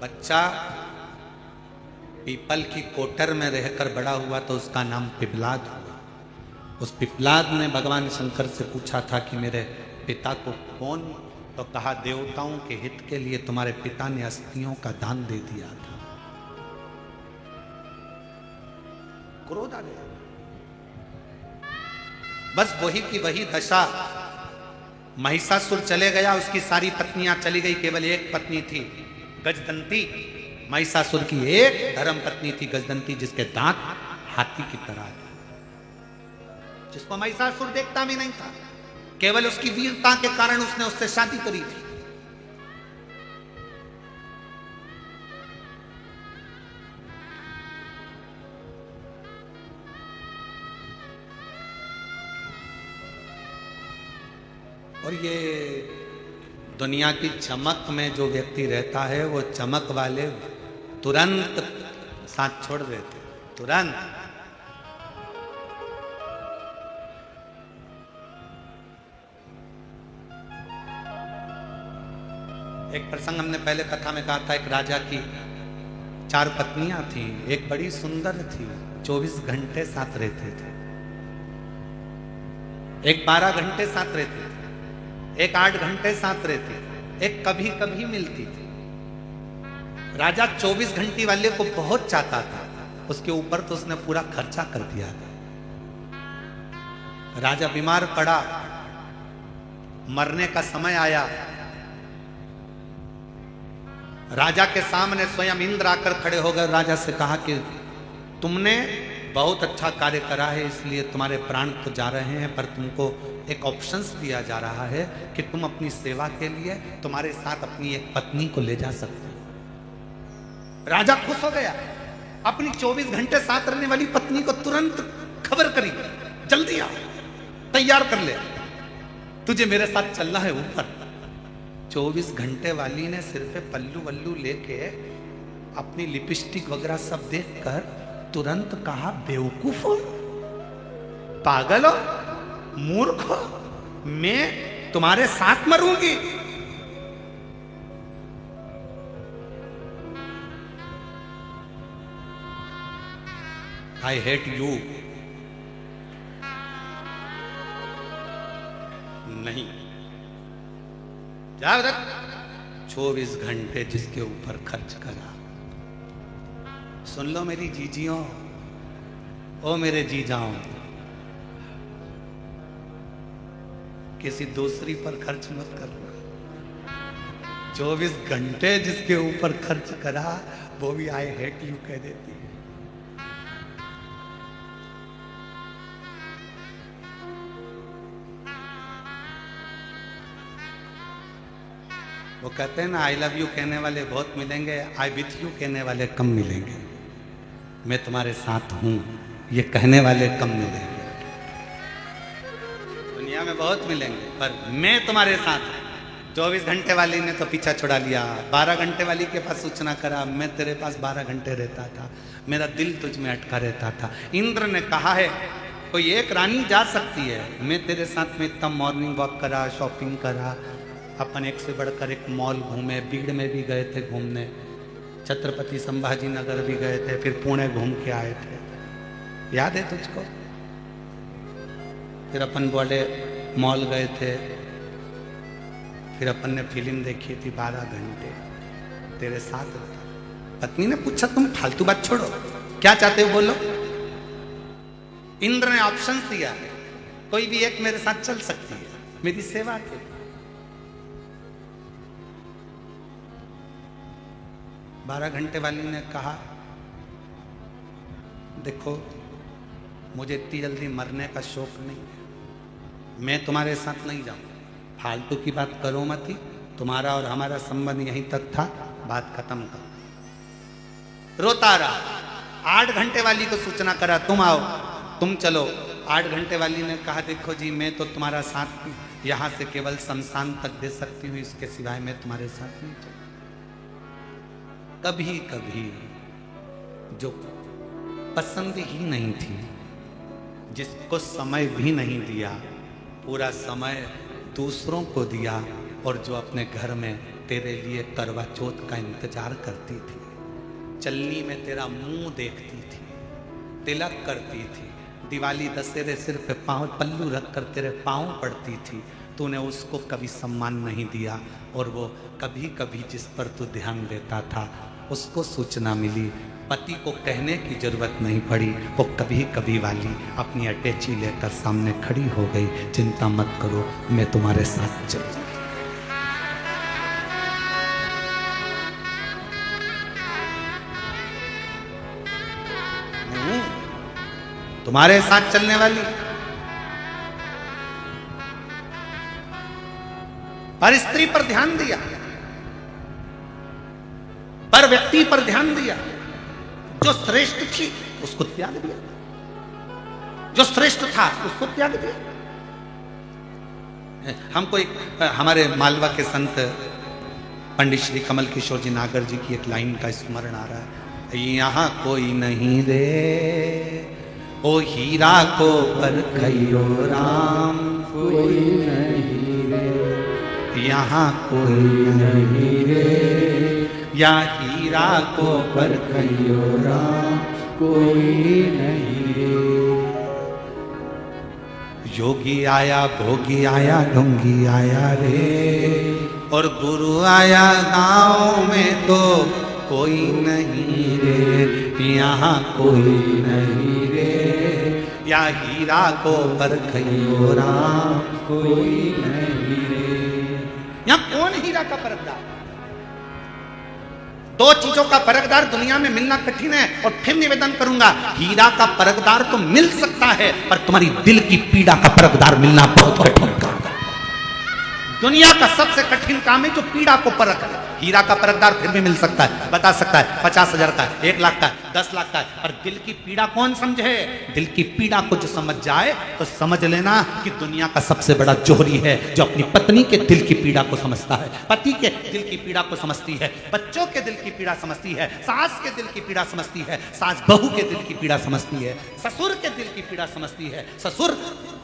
बच्चा पीपल की कोटर में रहकर बड़ा हुआ तो उसका नाम पिपलाद हुआ। उस पिपलाद ने भगवान शंकर से पूछा था कि मेरे पिता को कौन, तो कहा देवताओं के हित के लिए तुम्हारे पिता ने अस्थियों का दान दे दिया था। क्रोध आ गया। बस वही की वही दशा। महिषासुर चले गया, उसकी सारी पत्नियां चली गई, केवल एक पत्नी थी गजदंती। महिषासुर की एक धर्म पत्नी थी गजदंती, जिसके दांत हाथी की तरह थे, जिसको महिषासुर देखता भी नहीं था। केवल उसकी वीरता के कारण उसने उससे शादी करी थी। और ये दुनिया की चमक में जो व्यक्ति रहता है, वो चमक वाले तुरंत साथ छोड़ देते, तुरंत। एक प्रसंग हमने पहले कथा में कहा था, एक राजा की 4 पत्नियां थी। एक बड़ी सुंदर थी, 24 घंटे साथ रहते थे। एक 12 घंटे साथ रहते थे, एक 8 घंटे साथ रहती थी, एक कभी कभी मिलती थी। राजा 24 घंटे वाले को बहुत चाहता था, उसके ऊपर तो उसने पूरा खर्चा कर दिया था। राजा बीमार पड़ा, मरने का समय आया। राजा के सामने स्वयं इंद्र आकर खड़े हो गए। राजा से कहा कि तुमने बहुत अच्छा कार्य करा है, इसलिए तुम्हारे प्राण तो जा रहे हैं, पर तुमको एक ऑप्शंस दिया जा रहा है कि तुम अपनी सेवा के लिए तुम्हारे साथ अपनी एक पत्नी को ले जा सकते हो। राजा खुश हो गया, अपनी 24 घंटे साथ रहने वाली पत्नी को तुरंत खबर करी, जल्दी आ, तैयार कर ले, तुझे मेरे साथ चलना है ऊपर। 24 घंटे वाली ने सिर पे पल्लू वल्लू लेके अपनी लिपस्टिक वगैरह सब देखकर तुरंत कहा, बेवकूफ हो, पागल हो, मूर्ख हो, मैं तुम्हारे साथ मरूंगी। I hate you. नहीं, जा उधर। 24 घंटे जिसके ऊपर खर्च करा। सुन लो मेरी जीजियों, ओ मेरे जीजाओं, किसी दूसरी पर खर्च मत करना। 24 घंटे जिसके ऊपर खर्च करा, वो भी आई हेट यू कह देती है। वो कहते हैं ना, आई लव यू कहने वाले बहुत मिलेंगे, आई विथ यू कहने वाले कम मिलेंगे। मैं तुम्हारे साथ हूं ये कहने वाले कम मिलेंगे। दुनिया में बहुत मिलेंगे, पर मैं तुम्हारे साथ हूं। 24 घंटे वाली ने तो पीछा छुड़ा लिया, 12 घंटे वाली के पास सूचना करा, मैं तेरे पास 12 घंटे रहता था, मेरा दिल तुझ में अटका रहता था। इंद्र ने कहा है कोई एक रानी जा सकती है, मैं तेरे साथ में इतना मॉर्निंग वॉक करा, शॉपिंग करा, अपन एक से बढ़कर एक मॉल घूमे, बीड़ में भी गए थे घूमने, छत्रपति संभाजी नगर भी गए थे, फिर पुणे घूम के आए थे, याद है तुझको? फिर अपन बड़े मॉल गए थे, फिर अपन ने फिल्म देखी थी 12 घंटे तेरे साथ। पत्नी ने पूछा तुम फालतू बात छोड़ो, क्या चाहते हो बोलो। इंद्र ने ऑप्शन दिया है, कोई भी एक मेरे साथ चल सकती है मेरी सेवा के लिए। 12 घंटे वाली ने कहा देखो मुझे इतनी जल्दी मरने का शौक नहीं है, मैं तुम्हारे साथ नहीं जाऊंगा, फालतू की बात करो मत ही, तुम्हारा और हमारा संबंध यहीं तक था, बात खत्म कर। रोता रहा। 8 घंटे वाली को सूचना करा तुम आओ, तुम चलो। 8 घंटे वाली ने कहा देखो जी मैं तो तुम्हारा साथ यहाँ से केवल शमशान तक दे सकती हूँ, इसके सिवाय मैं तुम्हारे साथ नहीं चलूँ। कभी कभी जो पसंद ही नहीं थी, जिसको समय भी नहीं दिया, पूरा समय दूसरों को दिया, और जो अपने घर में तेरे लिए करवा चौथ का इंतजार करती थी, चलनी में तेरा मुंह देखती थी, तिलक करती थी, दिवाली दशहरे सिर पे पाँव पल्लू रख कर तेरे पाँव पड़ती थी। तूने उसको कभी सम्मान नहीं दिया, और वो कभी कभी जिस पर तू ध्यान देता था उसको सूचना मिली। पति को कहने की जरूरत नहीं पड़ी, वो कभी कभी वाली अपनी अटैची लेकर सामने खड़ी हो गई। चिंता मत करो, मैं तुम्हारे साथ चलूंगी। तुम्हारे साथ चलने वाली। पर स्त्री पर ध्यान दिया, पर व्यक्ति पर ध्यान दिया। जो श्रेष्ठ थी उसको त्याग दिया, जो श्रेष्ठ था उसको त्याग दिया। हमको एक हमारे मालवा के संत पंडित श्री कमल किशोर जी नागर जी की एक लाइन का स्मरण आ रहा है। यहाँ कोई नहीं रे ओ हीरा को परखइयो राम, कोई नहीं रे, यहाँ कोई नहीं रे, या हीरा को परखइयो राम, कोई नहीं रे। योगी आया, भोगी आया, ढोंगी आया रे, और गुरु आया गांव में तो कोई नहीं रे, यहाँ कोई नहीं रे, या हीरा को परखइयो राम, कोई नहीं रे। यहाँ कौन हीरा का परखदार? दो चीजों का परखदार दुनिया में मिलना कठिन है। और फिर निवेदन करूंगा, हीरा का परखदार तो मिल सकता है, पर तुम्हारी दिल की पीड़ा का परखदार मिलना बहुत कठिन काम है। दुनिया का सबसे कठिन काम है जो पीड़ा को परख है। हीरा का परखदार फिर भी मिल सकता है, बता सकता है 50,000 का, 1 लाख का, 10 लाख का, पर दिल की पीड़ा कौन समझे? दिल की पीड़ा को जो समझ जाए तो समझ लेना कि दुनिया का सबसे बड़ा जोहरी है जो अपनी पत्नी के दिल की पीड़ा को समझता है, पति के दिल की पीड़ा को समझती है, बच्चों के दिल की पीड़ा समझती है, सास के दिल की पीड़ा समझती है, सास बहू के दिल की पीड़ा समझती है, ससुर के दिल की पीड़ा समझती है, ससुर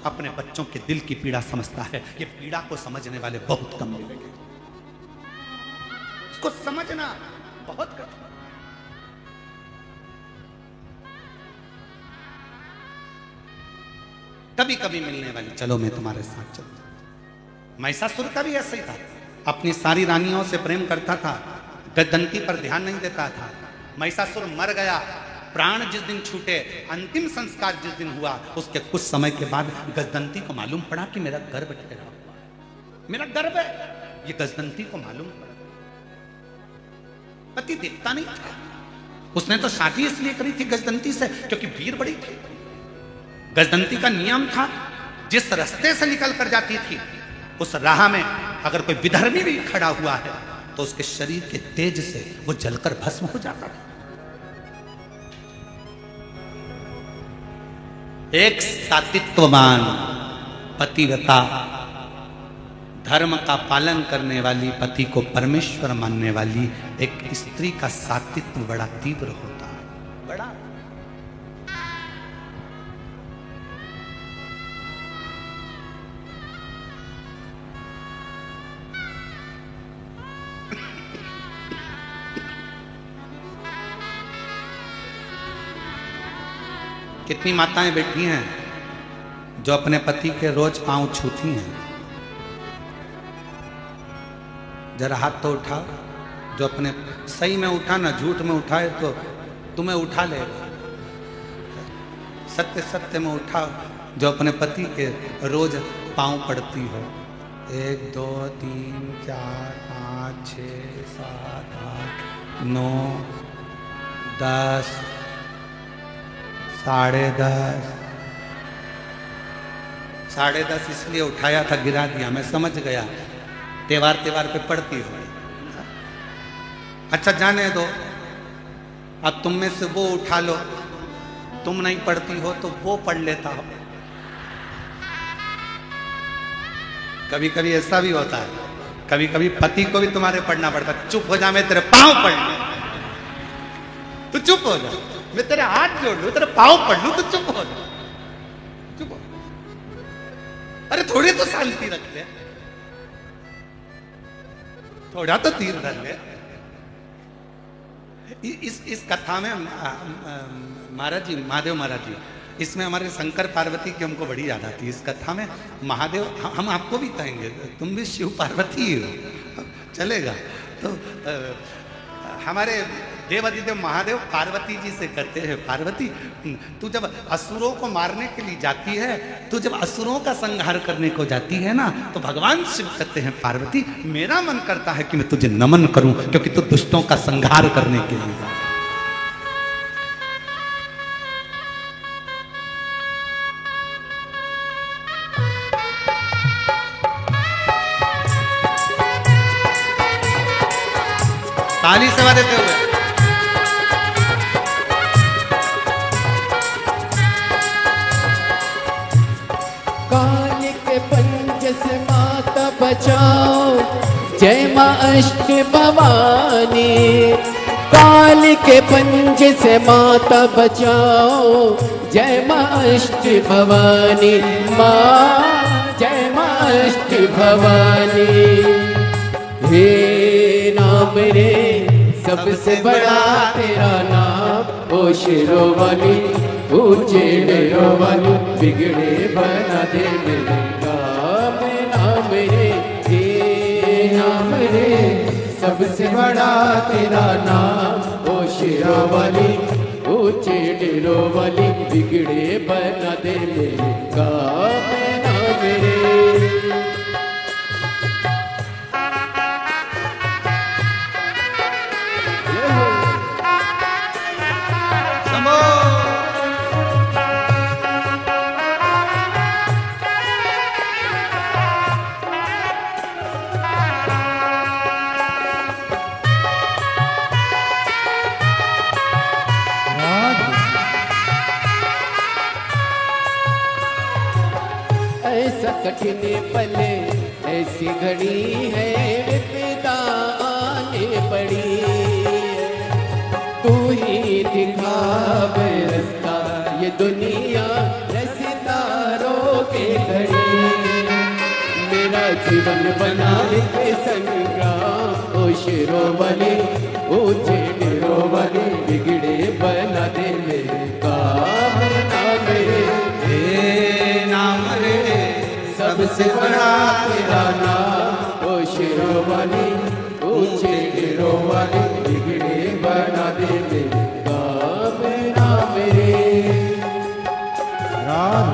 अपने बच्चों के दिल की पीड़ा समझता है। ये पीड़ा को समझने वाले बहुत कम मिलेंगे, इसको समझना बहुत कठिन। कभी कभी मिलने वाली, चलो मैं तुम्हारे साथ चलूं। महिषासुर का भी ऐसा ही था, अपनी सारी रानियों से प्रेम करता था, गजदंती पर ध्यान नहीं देता था। महिषासुर मर गया, प्राण जिस दिन छूटे, अंतिम संस्कार जिस दिन हुआ, उसके कुछ समय के बाद गजदंती को मालूम पड़ा कि मेरा गर्भ ठहरा हुआ है, मेरा गर्भ है। ये गजदंती को मालूम पड़ा, पति देखता नहीं था। उसने तो शादी इसलिए करी थी गजदंती से क्योंकि वीर बड़ी थी। गजदंती का नियम था, जिस रास्ते से निकल कर जाती थी उस राह में अगर कोई विधर्मी भी खड़ा हुआ है तो उसके शरीर के तेज से वो जलकर भस्म हो जाता था। एक सातित्ववान पतिव्रता, धर्म का पालन करने वाली, पति को परमेश्वर मानने वाली एक स्त्री का सातित्व बड़ा तीव्र होता है, बड़ा। कितनी माताएं बैठी हैं जो अपने पति के रोज पांव छूती हैं? जरा हाथ तो उठाओ। जो अपने सही में उठा ना, झूठ में उठाए तो तुम्हें उठा लेगा। सत्य सत्य में उठाओ जो अपने पति के रोज पांव पड़ती हो। 1 2 3 4 5 6 7 8 9 10 10:30 10:30 इसलिए उठाया था, गिरा दिया, मैं समझ गया त्योहार पे पढ़ती हो। अच्छा जाने दो, अब तुम में से वो उठा लो, तुम नहीं पढ़ती हो तो वो पढ़ लेता हो। कभी कभी ऐसा भी होता है, कभी कभी पति को भी तुम्हारे पढ़ना पड़ता। चुप हो जा, मैं तेरे पांव पढ़ लूं, तू चुप हो जा। मैं तेरे हाथ जोड़ लूं, तेरे पांव पढ़ लूं, तो चुप हो जा, चुप हो। अरे थोड़ी तो शांति रखते हैं। थोड़ा तो तीर धर ले। इस कथा में महाराज जी, महादेव महाराज जी, इसमें हमारे शंकर पार्वती की हमको बड़ी याद आती है। इस कथा में महादेव, हम आपको भी कहेंगे, तुम भी शिव पार्वती ही हो, चलेगा। तो हमारे देवादिदेव महादेव पार्वती जी से कहते हैं, पार्वती तू जब असुरों को मारने के लिए जाती है, तू जब असुरों का संहार करने को जाती है ना, तो भगवान शिव कहते हैं, पार्वती मेरा मन करता है कि मैं तुझे नमन करूं, क्योंकि तू दुष्टों का संहार करने के लिए जा। ताली सेवा देते हुए काल के पंज से माता बचाओ, जय माँ अष्ट भवानी। काल के पंज से माता बचाओ, जय माँ अष्ट भवानी। माँ जय माँ अष्ट भवानी। हे नाम रे सबसे बड़ा तेरा नाम, ओ शेरों वाली ऊंचे डेरों वाली, बिगड़े बना दे मेरे काम। नाम रे हे नाम रे सबसे बड़ा तेरा नाम, ओ शेरों वाली ऊंचे डेरों वाली, बिगड़े बना दे मेरे काम। नाम रे ऐसा कठिन पल, ऐसी घड़ी है, विपदा आने पड़ी। तू ही दिखावे रास्ता, ये दुनिया रस्तारों के घड़ी। मेरा जीवन बना दे संग्राम, ओ शेरों वाले ऊंचे डेरों वाले, बिगड़े बना दे मेरे काम। नाम रे नाम रे सबसे बड़ा तेरा नाम, ओ शेरों वाली ऊंचे डेरों वाली, बिगड़े बना दे मेरे काम। नाम रे राम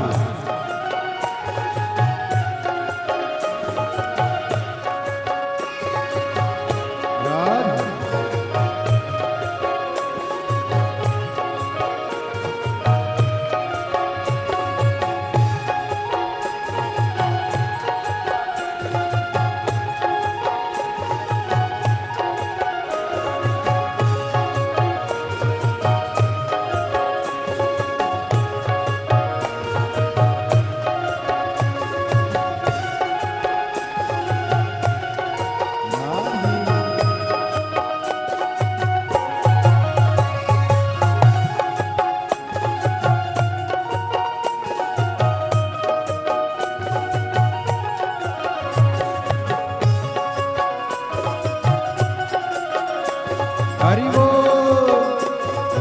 हरि बोल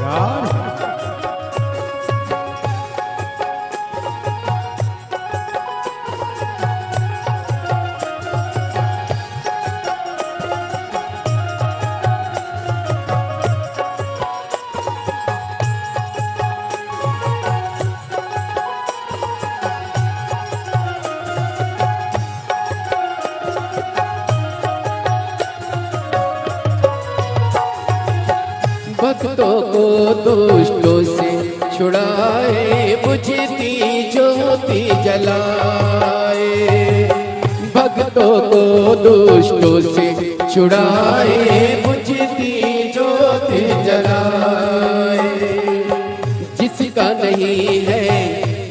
राम। भक्तों को दुष्टों से छुड़ाए, बुझती ज्योति जलाए। भक्तों को दुष्टों से छुड़ाए, बुझती ज्योति जलाए। जिसका नहीं है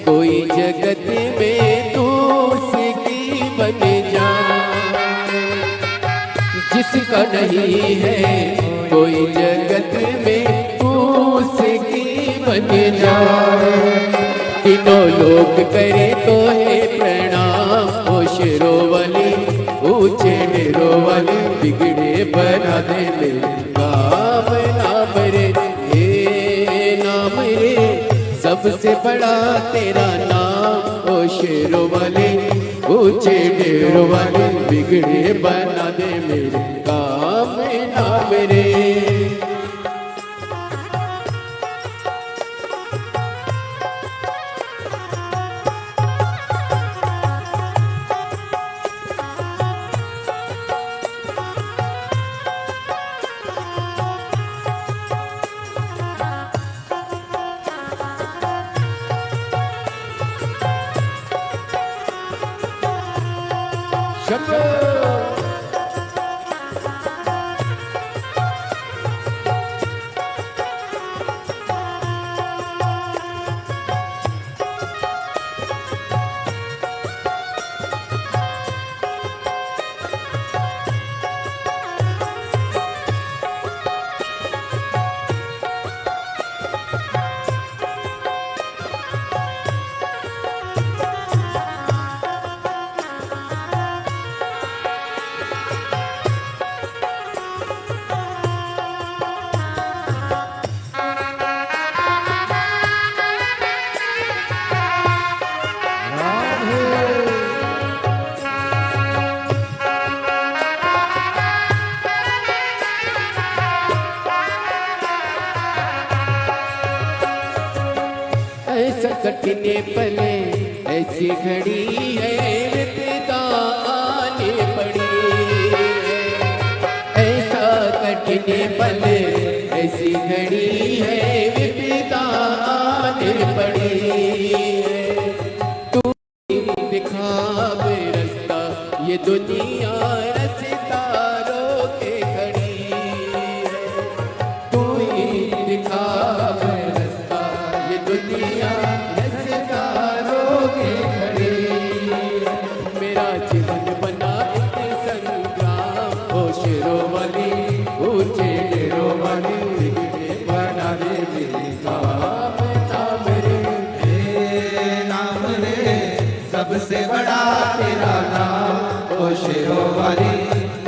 कोई जगत में, तू उसकी बन जाए। जिसका नहीं है कोई जगत में, तू उसकी बन जाए। तीनों लोग करे तो है प्रणाम, ओ शेरों वाली ऊंचे डेरों वाले बिगड़े बना दे मेरे काम नाम रे, हे नाम रे सबसे बड़ा तेरा नाम। ओ शेरों वाले ऊंचे डेरों वाले बिगड़े बना दे मेरे काम नाम रे। ऐसा कठिने पले ऐसी घड़ी है विपदा आने पड़ी है। ऐसा कठिने पले ऐसी घड़ी है विपदा आने पड़ी है। तू दिखा रास्ता ये दुनिया रास्ता रोके खड़ी है। तू ही दिखा रास्ता ये दुनिया रास्ता रोके खड़ी है। मेरा जीवन बना एक संग्राम। ओ शेरों वाली ऊंचे डेरों वाली बिगड़े बना दे मेरे काम नाम रे, हे नाम रे सबसे बड़ा तेरा नाम। ओ शेरों वाली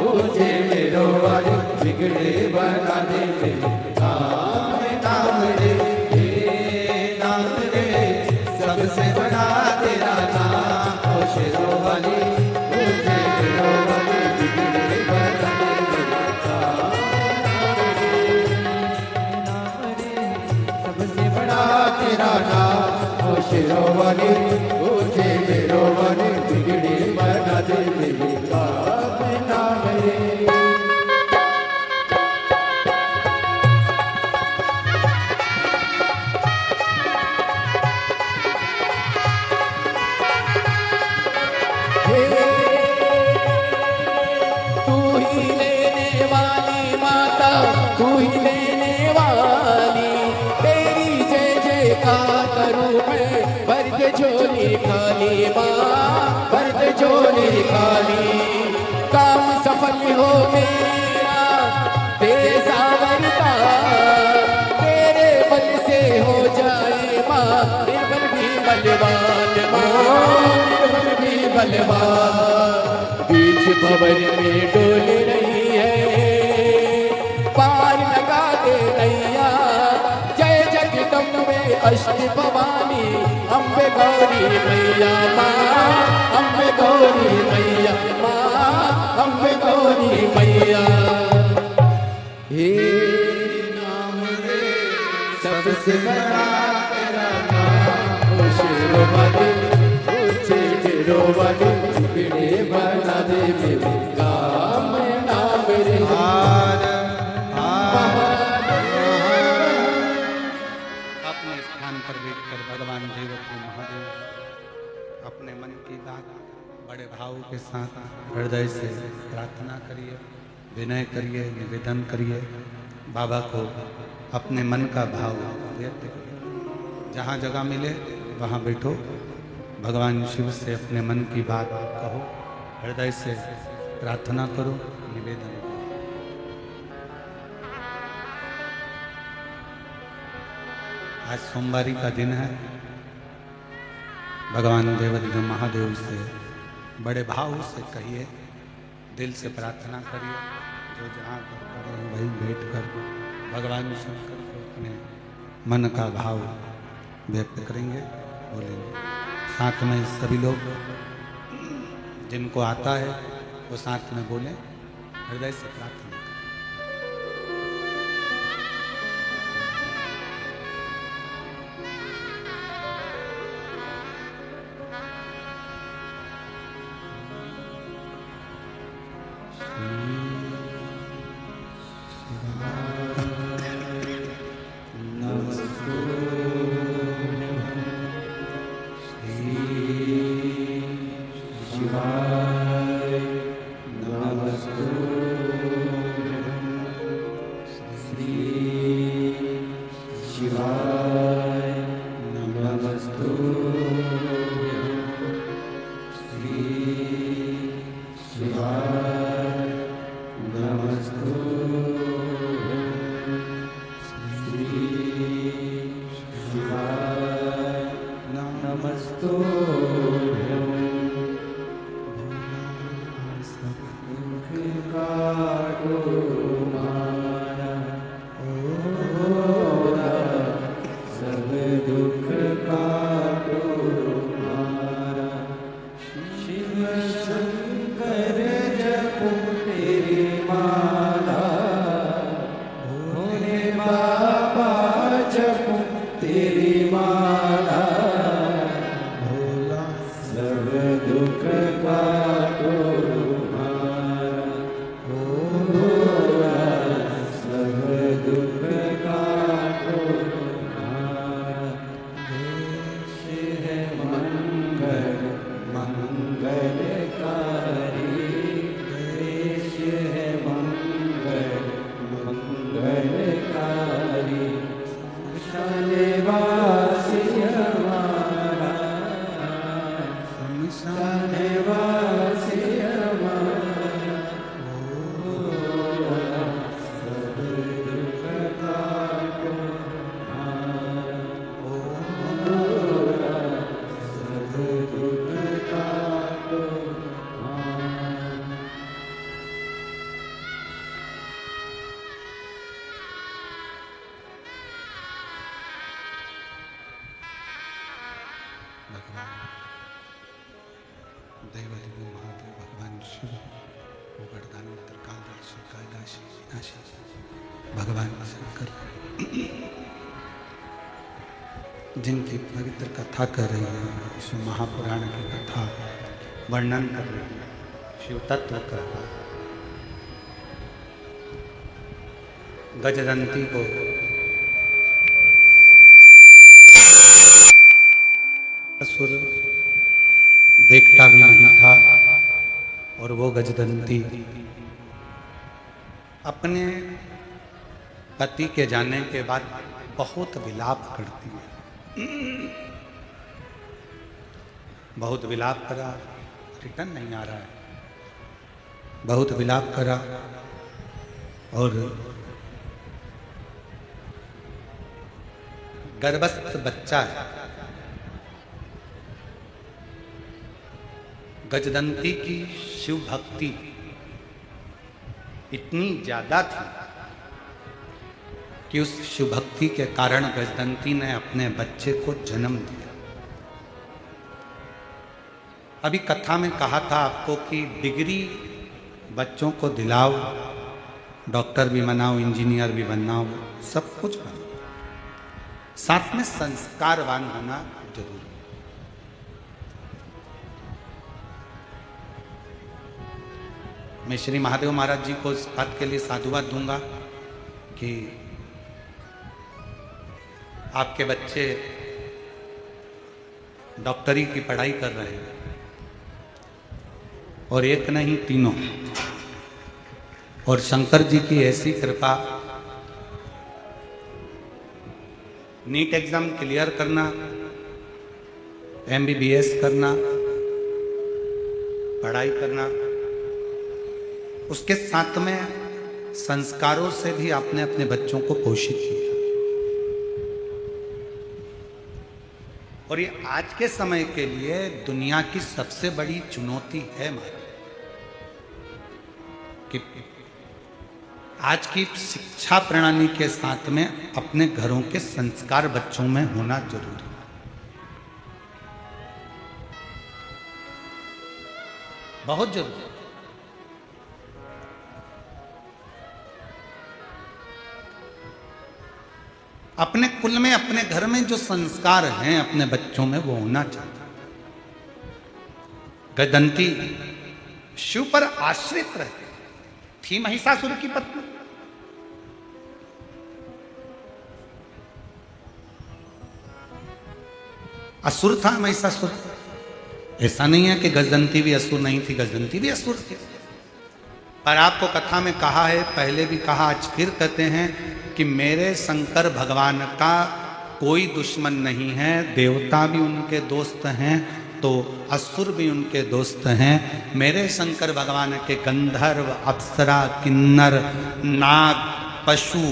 ऊंचे डेरों वाली बिगड़े बना दे मेरे काम नाम रे, हे नाम रे सबसे बड़ा तेरा नाम। ओ शेरों वाली ऊंचे डेरों वाली बिगड़े बना दे मेरे काम नाम रे, सबसे बड़ा तेरा नाम। ओ शेरों वाली ऊंचे डेरों वाली बिगड़े बना दे मेरे काम नाम रे। तू ही लेने वाली माता, तू ही लेने वाली, तेरी जय जयकार करूं मैं, भर दे झोली खाली माँ, भर दे झोली खाली। काम सफल हो मेरा तेरे सावरता, तेरे बल से हो जाए माँ निर्बल भी बलवान माँ, निर्बल भी बलवान। बीच भवन में डोल रही है, पार लगा दे नैया। जय जगदम्बे अष्ट भवानी, अम्बे गौरी मैया माँ, अम्बे गौरी मैया माँ, अम्बे गौरी मैया। हे नाम रे सबसे बड़ा तेरा नाम। ओ शेरों वाली ऊंचे डेरों वाली बिगड़े बना दे मेरे काम नाम रे। अपने स्थान पर बैठकर भगवान देवकी महादेव अपने मन की बात बड़े भाव के साथ हृदय से प्रार्थना करिए, विनय करिए, निवेदन करिए। बाबा को अपने मन का भाव व्यक्त करिए। जहाँ जगह मिले वहाँ बैठो, भगवान शिव से अपने मन की बात कहो, हृदय से प्रार्थना करो, निवेदन करो। आज सोमवारी का दिन है। भगवान देवाधिदेव महादेव से बड़े भाव से कहिए, दिल से प्रार्थना करिए, जो जहाँ पर खड़े हैं वहीं बैठ कर भगवान शंकर को अपने मन का भाव व्यक्त करेंगे, बोलेंगे। साथ में सभी लोग जिनको आता है वो साथ में बोलें, हृदय से प्रार्थना करें। भगवान शंकर जिनकी पवित्र कथा कर रही है, इस महापुराण की कथा वर्णन कर रही है, शिव तत्व कर रहा है। गजदंती को असुर देखता भी नहीं था और वो गजदंती अपने पति के जाने के बाद बहुत विलाप करती है। बहुत विलाप करा, रिटर्न नहीं आ रहा है। बहुत विलाप करा और गर्भस्थ बच्चा है। गजदंती की शिव भक्ति इतनी ज्यादा थी कि उस शिव भक्ति के कारण गजदंती ने अपने बच्चे को जन्म दिया। अभी कथा में कहा था आपको कि डिग्री बच्चों को दिलाओ, डॉक्टर भी बनाओ, इंजीनियर भी बनाओ, सब कुछ बनाओ, साथ में संस्कारवान होना जरूरी है। मैं श्री महादेव महाराज जी को इस बात के लिए साधुवाद दूंगा कि आपके बच्चे डॉक्टरी की पढ़ाई कर रहे हैं और एक नहीं तीनों, और शंकर जी की ऐसी कृपा, नीट एग्जाम क्लियर करना, MBBS करना, पढ़ाई करना, उसके साथ में संस्कारों से भी आपने अपने बच्चों को पोषित किया। और ये आज के समय के लिए दुनिया की सबसे बड़ी चुनौती है महाराज। कि आज की शिक्षा प्रणाली के साथ में अपने घरों के संस्कार बच्चों में होना जरूरी है। बहुत जरूरी है। अपने कुल में, अपने घर में जो संस्कार हैं अपने बच्चों में, वो होना चाहिए। गदंती शिव पर आश्रित रहती थी, महिषासुर की पत्नी। असुर था महिषासुर। ऐसा नहीं है कि गजदंती भी असुर नहीं थी, गजदंती भी असुर थी। पर आपको कथा में कहा है, पहले भी कहा, आज फिर कहते हैं कि मेरे शंकर भगवान का कोई दुश्मन नहीं है। देवता भी उनके दोस्त हैं तो असुर भी उनके दोस्त हैं। मेरे शंकर भगवान के गंधर्व, अप्सरा, किन्नर, नाग, पशु,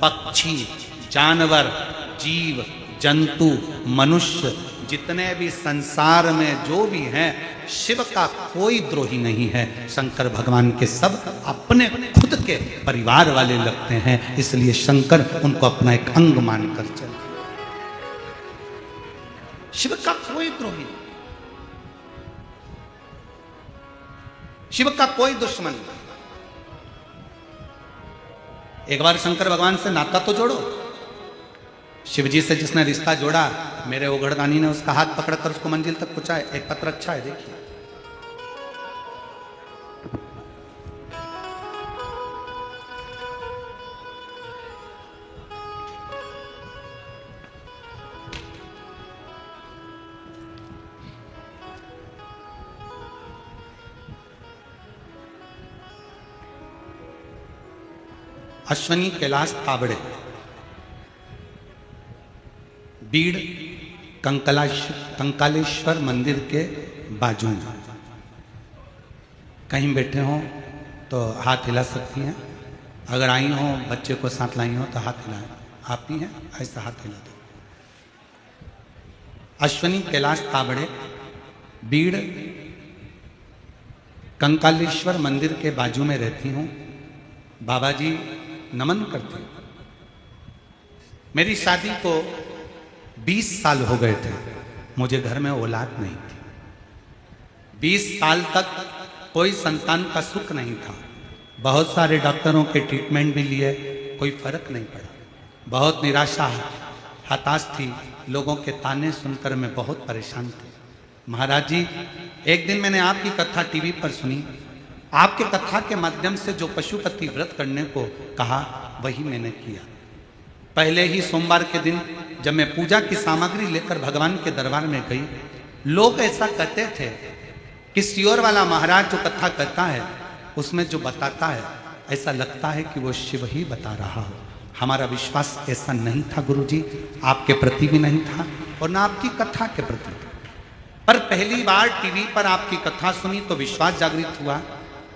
पक्षी, जानवर, जीव, जंतु, मनुष्य, जितने भी संसार में जो भी हैं, शिव का कोई द्रोही नहीं है। शंकर भगवान के सब अपने खुद के परिवार वाले लगते हैं, इसलिए शंकर उनको अपना एक अंग मानकर चले। शिव का कोई द्रोही नहीं, शिव का कोई दुश्मन नहीं। एक बार शंकर भगवान से नाता तो जोड़ो। शिव जी से जिसने रिश्ता जोड़ा, मेरे ओघड़दानी ने उसका हाथ पकड़कर उसको मंजिल तक पहुंचाया। एक पत्र अच्छा है, देखिए। अश्वनी कैलाश ताबड़े, बीड़ कंकालेश्वर मंदिर के बाजू में। कहीं बैठे हो तो हाथ हिला सकती हैं। अगर आई हो, बच्चे को साथ लाई हो तो हाथ हिलाएं। आप भी हैं, ऐसा हाथ हिला दो। अश्वनी कैलाश ताबड़े, बीड़ कंकालेश्वर मंदिर के बाजू में रहती हूँ। बाबा जी नमन करती हूँ। मेरी शादी को 20 साल हो गए थे, मुझे घर में औलाद नहीं थी। 20 साल तक कोई संतान का सुख नहीं था। बहुत सारे डॉक्टरों के ट्रीटमेंट भी लिए, कोई फर्क नहीं पड़ा। बहुत निराशा, हताश थी। लोगों के ताने सुनकर मैं बहुत परेशान थी। महाराज जी, एक दिन मैंने आपकी कथा टीवी पर सुनी। आपके कथा के माध्यम से जो पशुपति व्रत करने को कहा, वही मैंने किया। पहले ही सोमवार के दिन जब मैं पूजा की सामग्री लेकर भगवान के दरबार में गई, लोग ऐसा कहते थे कि सियोर वाला महाराज जो कथा कहता है, उसमें जो बताता है, ऐसा लगता है कि वो शिव ही बता रहा हो। हमारा विश्वास ऐसा नहीं था गुरुजी, आपके प्रति भी नहीं था और ना आपकी कथा के प्रति। पर पहली बार टीवी पर आपकी कथा सुनी तो विश्वास जागृत हुआ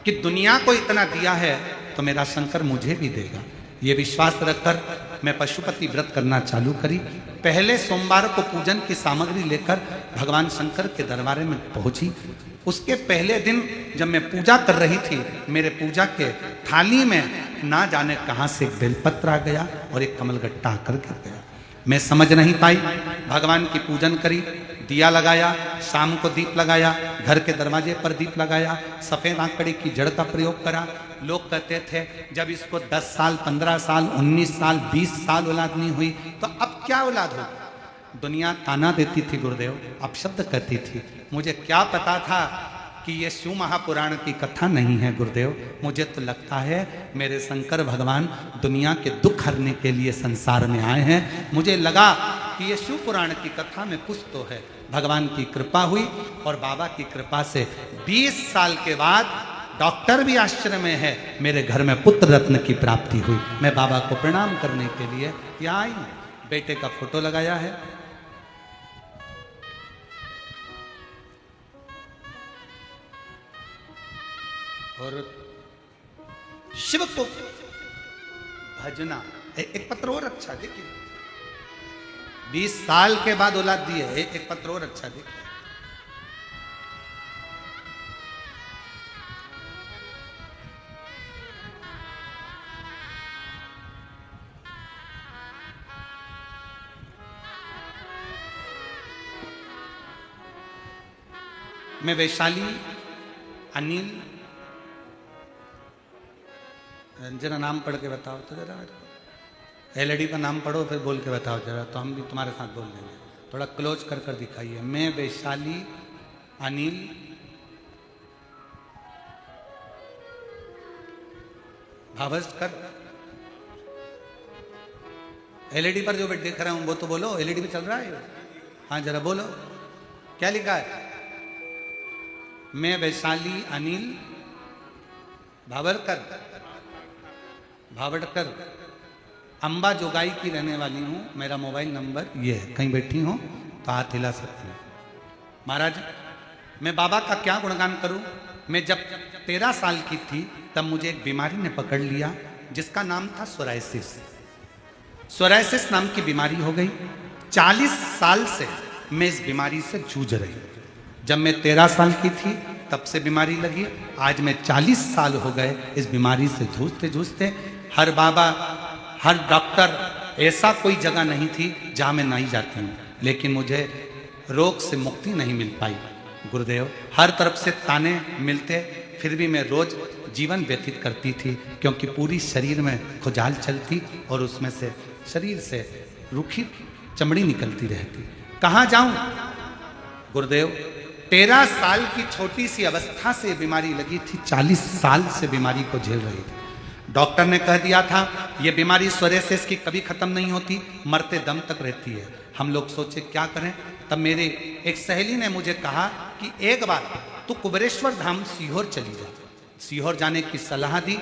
कि दुनिया को इतना दिया है तो मेरा शंकर मुझे भी देगा। ये विश्वास रखकर मैं पशुपति व्रत करना चालू करी। पहले सोमवार को पूजन की सामग्री लेकर भगवान शंकर के दरबार में पहुंची। उसके पहले दिन जब मैं पूजा कर रही थी, मेरे पूजा के थाली में ना जाने कहां से एक बेलपत्र आ गया और एक कमलगट्टा आकर गिर गया। मैं समझ नहीं पाई। भगवान की पूजन करी, दिया लगाया, शाम को दीप लगाया, घर के दरवाजे पर दीप लगाया, सफेद आंकड़े की जड़ का प्रयोग करा। लोग कहते थे जब इसको 10 साल, 15 साल, 19 साल, 20 साल औलाद नहीं हुई तो अब क्या औलाद होगी। दुनिया ताना देती थी गुरुदेव, अपशब्द कहती थी। मुझे क्या पता था कि ये शिव महापुराण की कथा नहीं है गुरुदेव। मुझे तो लगता है मेरे शंकर भगवान दुनिया के दुख हरने के लिए संसार में आए हैं। मुझे लगा कि ये शिव पुराण की कथा में कुछ तो है। भगवान की कृपा हुई और बाबा की कृपा से 20 साल के बाद डॉक्टर भी आश्चर्य में है, मेरे घर में पुत्र रत्न की प्राप्ति हुई। मैं बाबा को प्रणाम करने के लिए यहाँ आई हूँ। बेटे का फोटो लगाया है। और शिव को भजना। एक पत्र और अच्छा देखिए, 20 साल के बाद औलाद दी है। एक पत्र और अच्छा देखिए। मैं वैशाली अनिल, जरा नाम पढ़ के बताओ तो जरा मेरे को। एलईडी का नाम पढ़ो फिर बोल के बताओ जरा, तो हम भी तुम्हारे साथ बोल देंगे। थोड़ा क्लोज कर कर दिखाइए। मैं वैशाली अनिल भावस्कर। एलईडी पर जो देख रहा हूं वो तो बोलो, एलईडी पे चल रहा है। हाँ जरा बोलो, क्या लिखा है? मैं वैशाली अनिल भावड़कर अंबा जोगाई की रहने वाली हूं। मेरा मोबाइल नंबर ये है। कहीं बैठी हो तो हाथ हिला सकती हूँ। महाराज, मैं बाबा का क्या गुणगान करूं। मैं जब 13 साल की थी तब मुझे एक बीमारी ने पकड़ लिया जिसका नाम था सोरायसिस। सोरायसिस नाम की बीमारी हो गई। 40 साल से मैं इस बीमारी से जूझ रही। जब मैं 13 साल की थी तब से बीमारी लगी। आज मैं 40 साल हो गए इस बीमारी से जूझते जूझते। हर बाबा, हर डॉक्टर, ऐसा कोई जगह नहीं थी जहां मैं नहीं जाती हूँ, लेकिन मुझे रोग से मुक्ति नहीं मिल पाई। गुरुदेव, हर तरफ से ताने मिलते, फिर भी मैं रोज जीवन व्यतीत करती थी, क्योंकि पूरी शरीर में खुजाल चलती और उसमें से शरीर से रूखी चमड़ी निकलती रहती। कहाँ जाऊं गुरुदेव? 13 साल की छोटी सी अवस्था से बीमारी लगी थी, 40 साल से बीमारी को झेल रही थी। डॉक्टर ने कह दिया था ये बीमारी सोरायसिस की कभी खत्म नहीं होती, मरते दम तक रहती है। हम लोग सोचे क्या करें। तब मेरे एक सहेली ने मुझे कहा कि एक बार तू कुबेरेश्वर धाम सीहोर चली जा। सीहोर जाने की सलाह दी।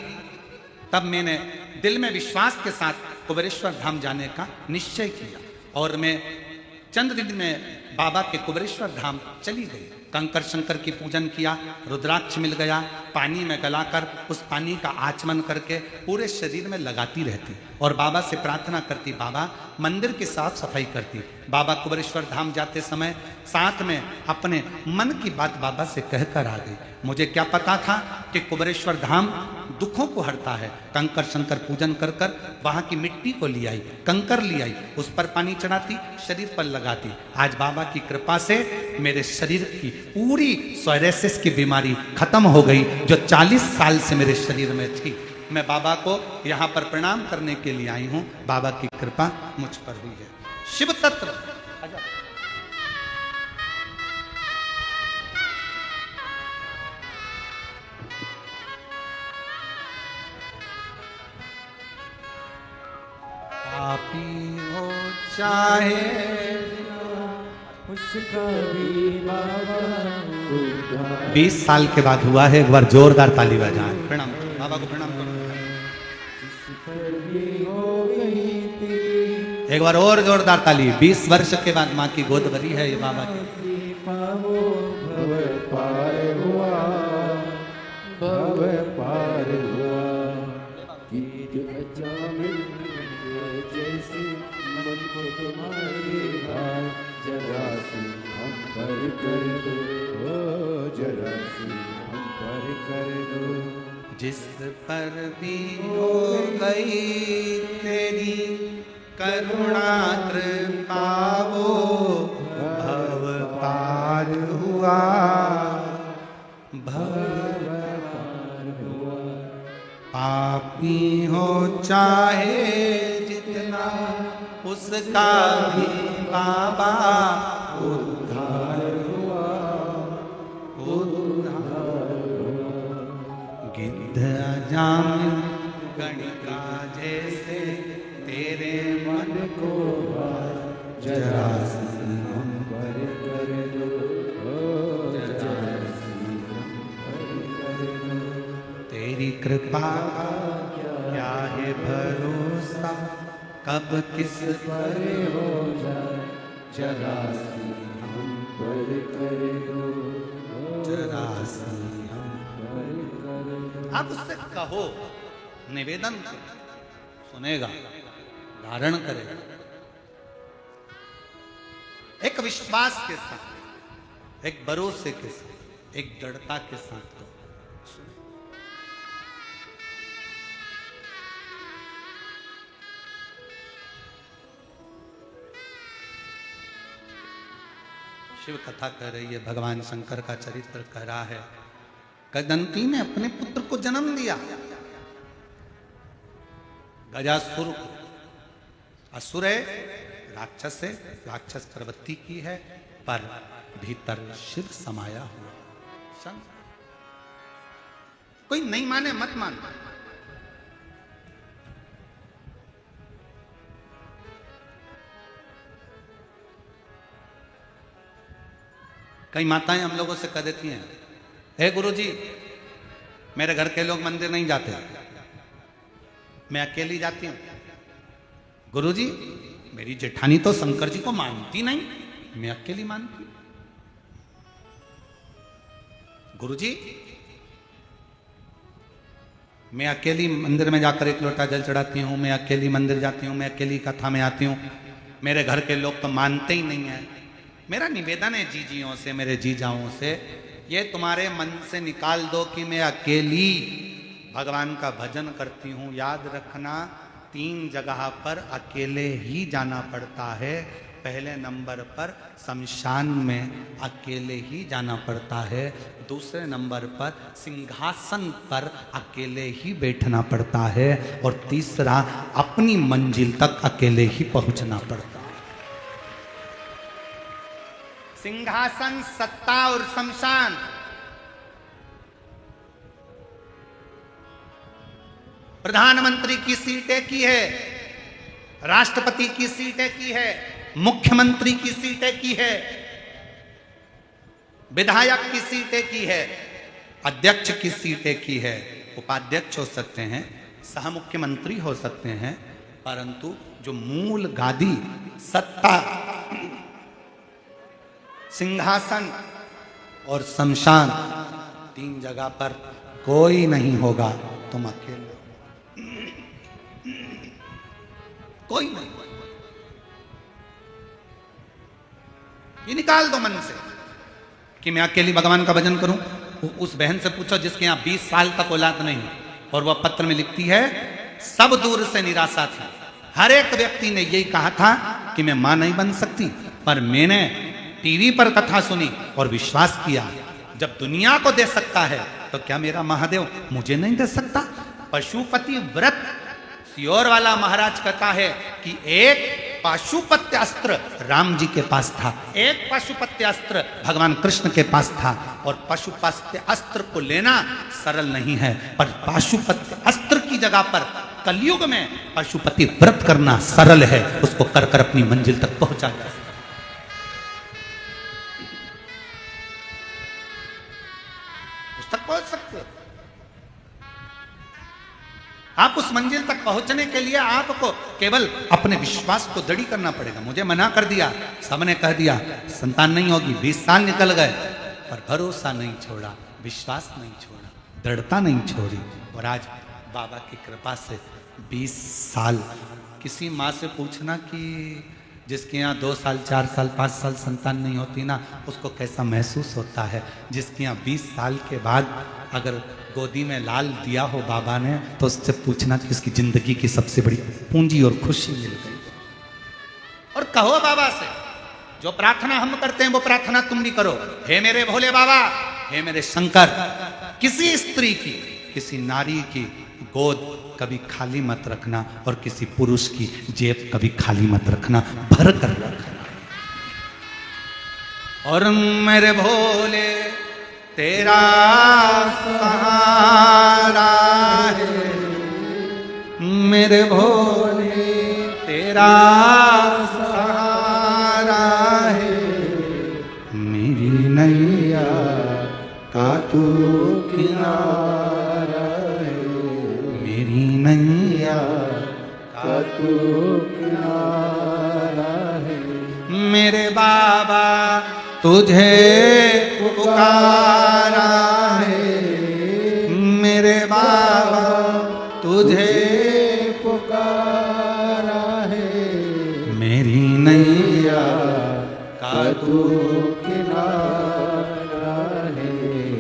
तब मैंने दिल में विश्वास के साथ कुबेरेश्वर धाम जाने का निश्चय किया और मैं चंद दिन में बाबा के कुबेरेश्वर धाम चली गई। कंकर शंकर की पूजन किया, रुद्राक्ष मिल गया, पानी में गलाकर उस पानी का आचमन करके पूरे शरीर में लगाती रहती और बाबा से प्रार्थना करती, बाबा मंदिर की साफ सफाई करती। बाबा कुबेरेश्वर धाम जाते समय साथ में अपने मन की बात बाबा से कहकर आ गई। मुझे क्या पता था कि कुबेरेश्वर धाम दुखों को हरता है। कंकर शंकर पूजन कर कर वहां की मिट्टी को ले आई, कंकर ले आई, उस पर पानी चढ़ाती, शरीर पर लगाती। आज बाबा की कृपा से मेरे शरीर की पूरी सोरायसिस की बीमारी खत्म हो गई, जो 40 साल से मेरे शरीर में थी। मैं बाबा को यहाँ पर प्रणाम करने के लिए आई हूँ। बाबा की कृपा मुझ पर हुई है। शिव तत्व पापी हो चाहे उसका भी बाबा उद्धार। 20 साल के बाद हुआ है। एक बार जोरदार ताली बजाएं। प्रणाम बाबा को, प्रणाम करो। एक बार और जोरदार ताली। 20 वर्ष के बाद माँ की गोद भरी है ये बाबा की। भव पार हुआ, भव पार हुआ। गीत अजामिल जैसे मन को तुम्हारे हाथ, जरा सी हम पर कर दो, ओ जरा सी हम पर कर दो। जिस पर भी हो गई तेरी करुणा कृपा वो भव पार हुआ, भव पार हुआ। पापी हो चाहे जितना उसका भी बाबा उद्धार हुआ, उद्धार हुआ। गिद्ध अजामिल गणिका जैसे तेरे मन को जरा सी हम पर कर दो, जरा सी हम पर कर दो। तेरी कृपा क्या है भरोसा, कब किस पर हो जाए, जरा सी हम पर कर दो, जरा सी हम पर कर दो। आप उससे कहो, निवेदन करो, सुनेगा, धारण करेगा। एक विश्वास के साथ, एक भरोसे के साथ, एक दृढ़ता के साथ तो शिव कथा कह रही है, भगवान शंकर का चरित्र कह रहा है। गदंती ने अपने पुत्र को जन्म दिया, गजासुर को। असुर है, राक्षस है, राक्षस प्रवृत्ति की है, पर भीतर शिव समाया हुआ। शंकर कोई नहीं माने मत मान। कई माताएं हम लोगों से कह देती हैं, हे गुरुजी मेरे घर के लोग मंदिर नहीं जाते, मैं अकेली जाती हूं। गुरुजी मेरी जेठानी तो शंकर जी को मानती नहीं, मैं अकेली मानती हूं। गुरुजी मैं अकेली मंदिर में जाकर एक लोटा जल चढ़ाती हूं, मैं अकेली मंदिर जाती हूं, मैं अकेली कथा में आती हूं, मेरे घर के लोग तो मानते ही नहीं है। मेरा निवेदन है जीजियों से, मेरे जीजाओं से, ये तुम्हारे मन से निकाल दो कि मैं अकेली भगवान का भजन करती हूं। याद रखना 3 जगह पर अकेले ही जाना पड़ता है। पहले नंबर पर शमशान में अकेले ही जाना पड़ता है, दूसरे नंबर पर सिंहासन पर अकेले ही बैठना पड़ता है, और तीसरा अपनी मंजिल तक अकेले ही पहुंचना पड़ता है। सिंहासन, सत्ता और शमशान, प्रधानमंत्री की सीट एक ही है, राष्ट्रपति की सीट एक ही है, मुख्यमंत्री की सीट एक ही है, विधायक की सीट एक ही है, अध्यक्ष की सीट एक ही है। उपाध्यक्ष हो सकते हैं, सह मुख्यमंत्री हो सकते हैं, परंतु जो मूल गादी, सत्ता, सिंहासन और शमशान, 3 जगह पर कोई नहीं होगा। तुम अकेले, कोई नहीं। ये निकाल दो मन से कि मैं अकेली भगवान का भजन करूं। उस बहन से पूछो जिसके यहां 20 साल तक औलाद नहीं, और वह पत्र में लिखती है, सब दूर से निराशा थी। हर एक व्यक्ति ने यही कहा था कि मैं मां नहीं बन सकती, पर मैंने टीवी पर कथा सुनी और विश्वास किया। जब दुनिया को दे सकता है तो क्या मेरा महादेव मुझे नहीं दे सकता? पशुपति व्रत सियोर वाला महाराज कहता है कि एक पाशुपत्य अस्त्र राम जी के पास था, एक पाशुपत्य अस्त्र भगवान कृष्ण के पास था, और पाशुपत्य अस्त्र को लेना सरल नहीं है, पर पाशुपत्य अस्त्र की जगह पर कलयुग में पशुपति व्रत करना सरल है। उसको कर कर अपनी मंजिल तक पहुंचा जा सकता है। उस तक पहुंच सकते हो। आप उस मंजिल तक पहुंचने के लिए आपको केवल अपने विश्वास को दृढ़ करना पड़ेगा। मुझे मना कर दिया, सबने कह दिया संतान नहीं होगी, 20 साल निकल गए, पर भरोसा नहीं छोड़ा, विश्वास नहीं छोड़ा, दृढ़ता नहीं छोड़ी, और आज बाबा की कृपा से 20 साल। किसी माँ से पूछना कि जिसके यहाँ 2 साल, 4 साल, 5 साल संतान नहीं होती ना, उसको कैसा महसूस होता है। जिसके यहाँ 20 साल के बाद अगर गोदी में लाल दिया हो बाबा ने, तो उससे पूछना कि उसकी जिंदगी की सबसे बड़ी पूंजी और खुशी मिल गई। और कहो बाबा से, जो प्रार्थना हम करते हैं वो प्रार्थना तुम भी करो। हे मेरे भोले बाबा, हे मेरे शंकर, किसी स्त्री की, किसी नारी की गोद कभी खाली मत रखना, और किसी पुरुष की जेब कभी खाली मत रखना, भर कर रखना। और मेरे भोले तेरा सहारा है, मेरे भोले तेरा सहारा है, मेरी नैया का तू किनारा है, मेरी नैया का तू किनारा है। मेरे बाबा तुझे पुकारा है, मेरे बाबा तुझे पुकारा है, मेरी नैया का तू किनारा है,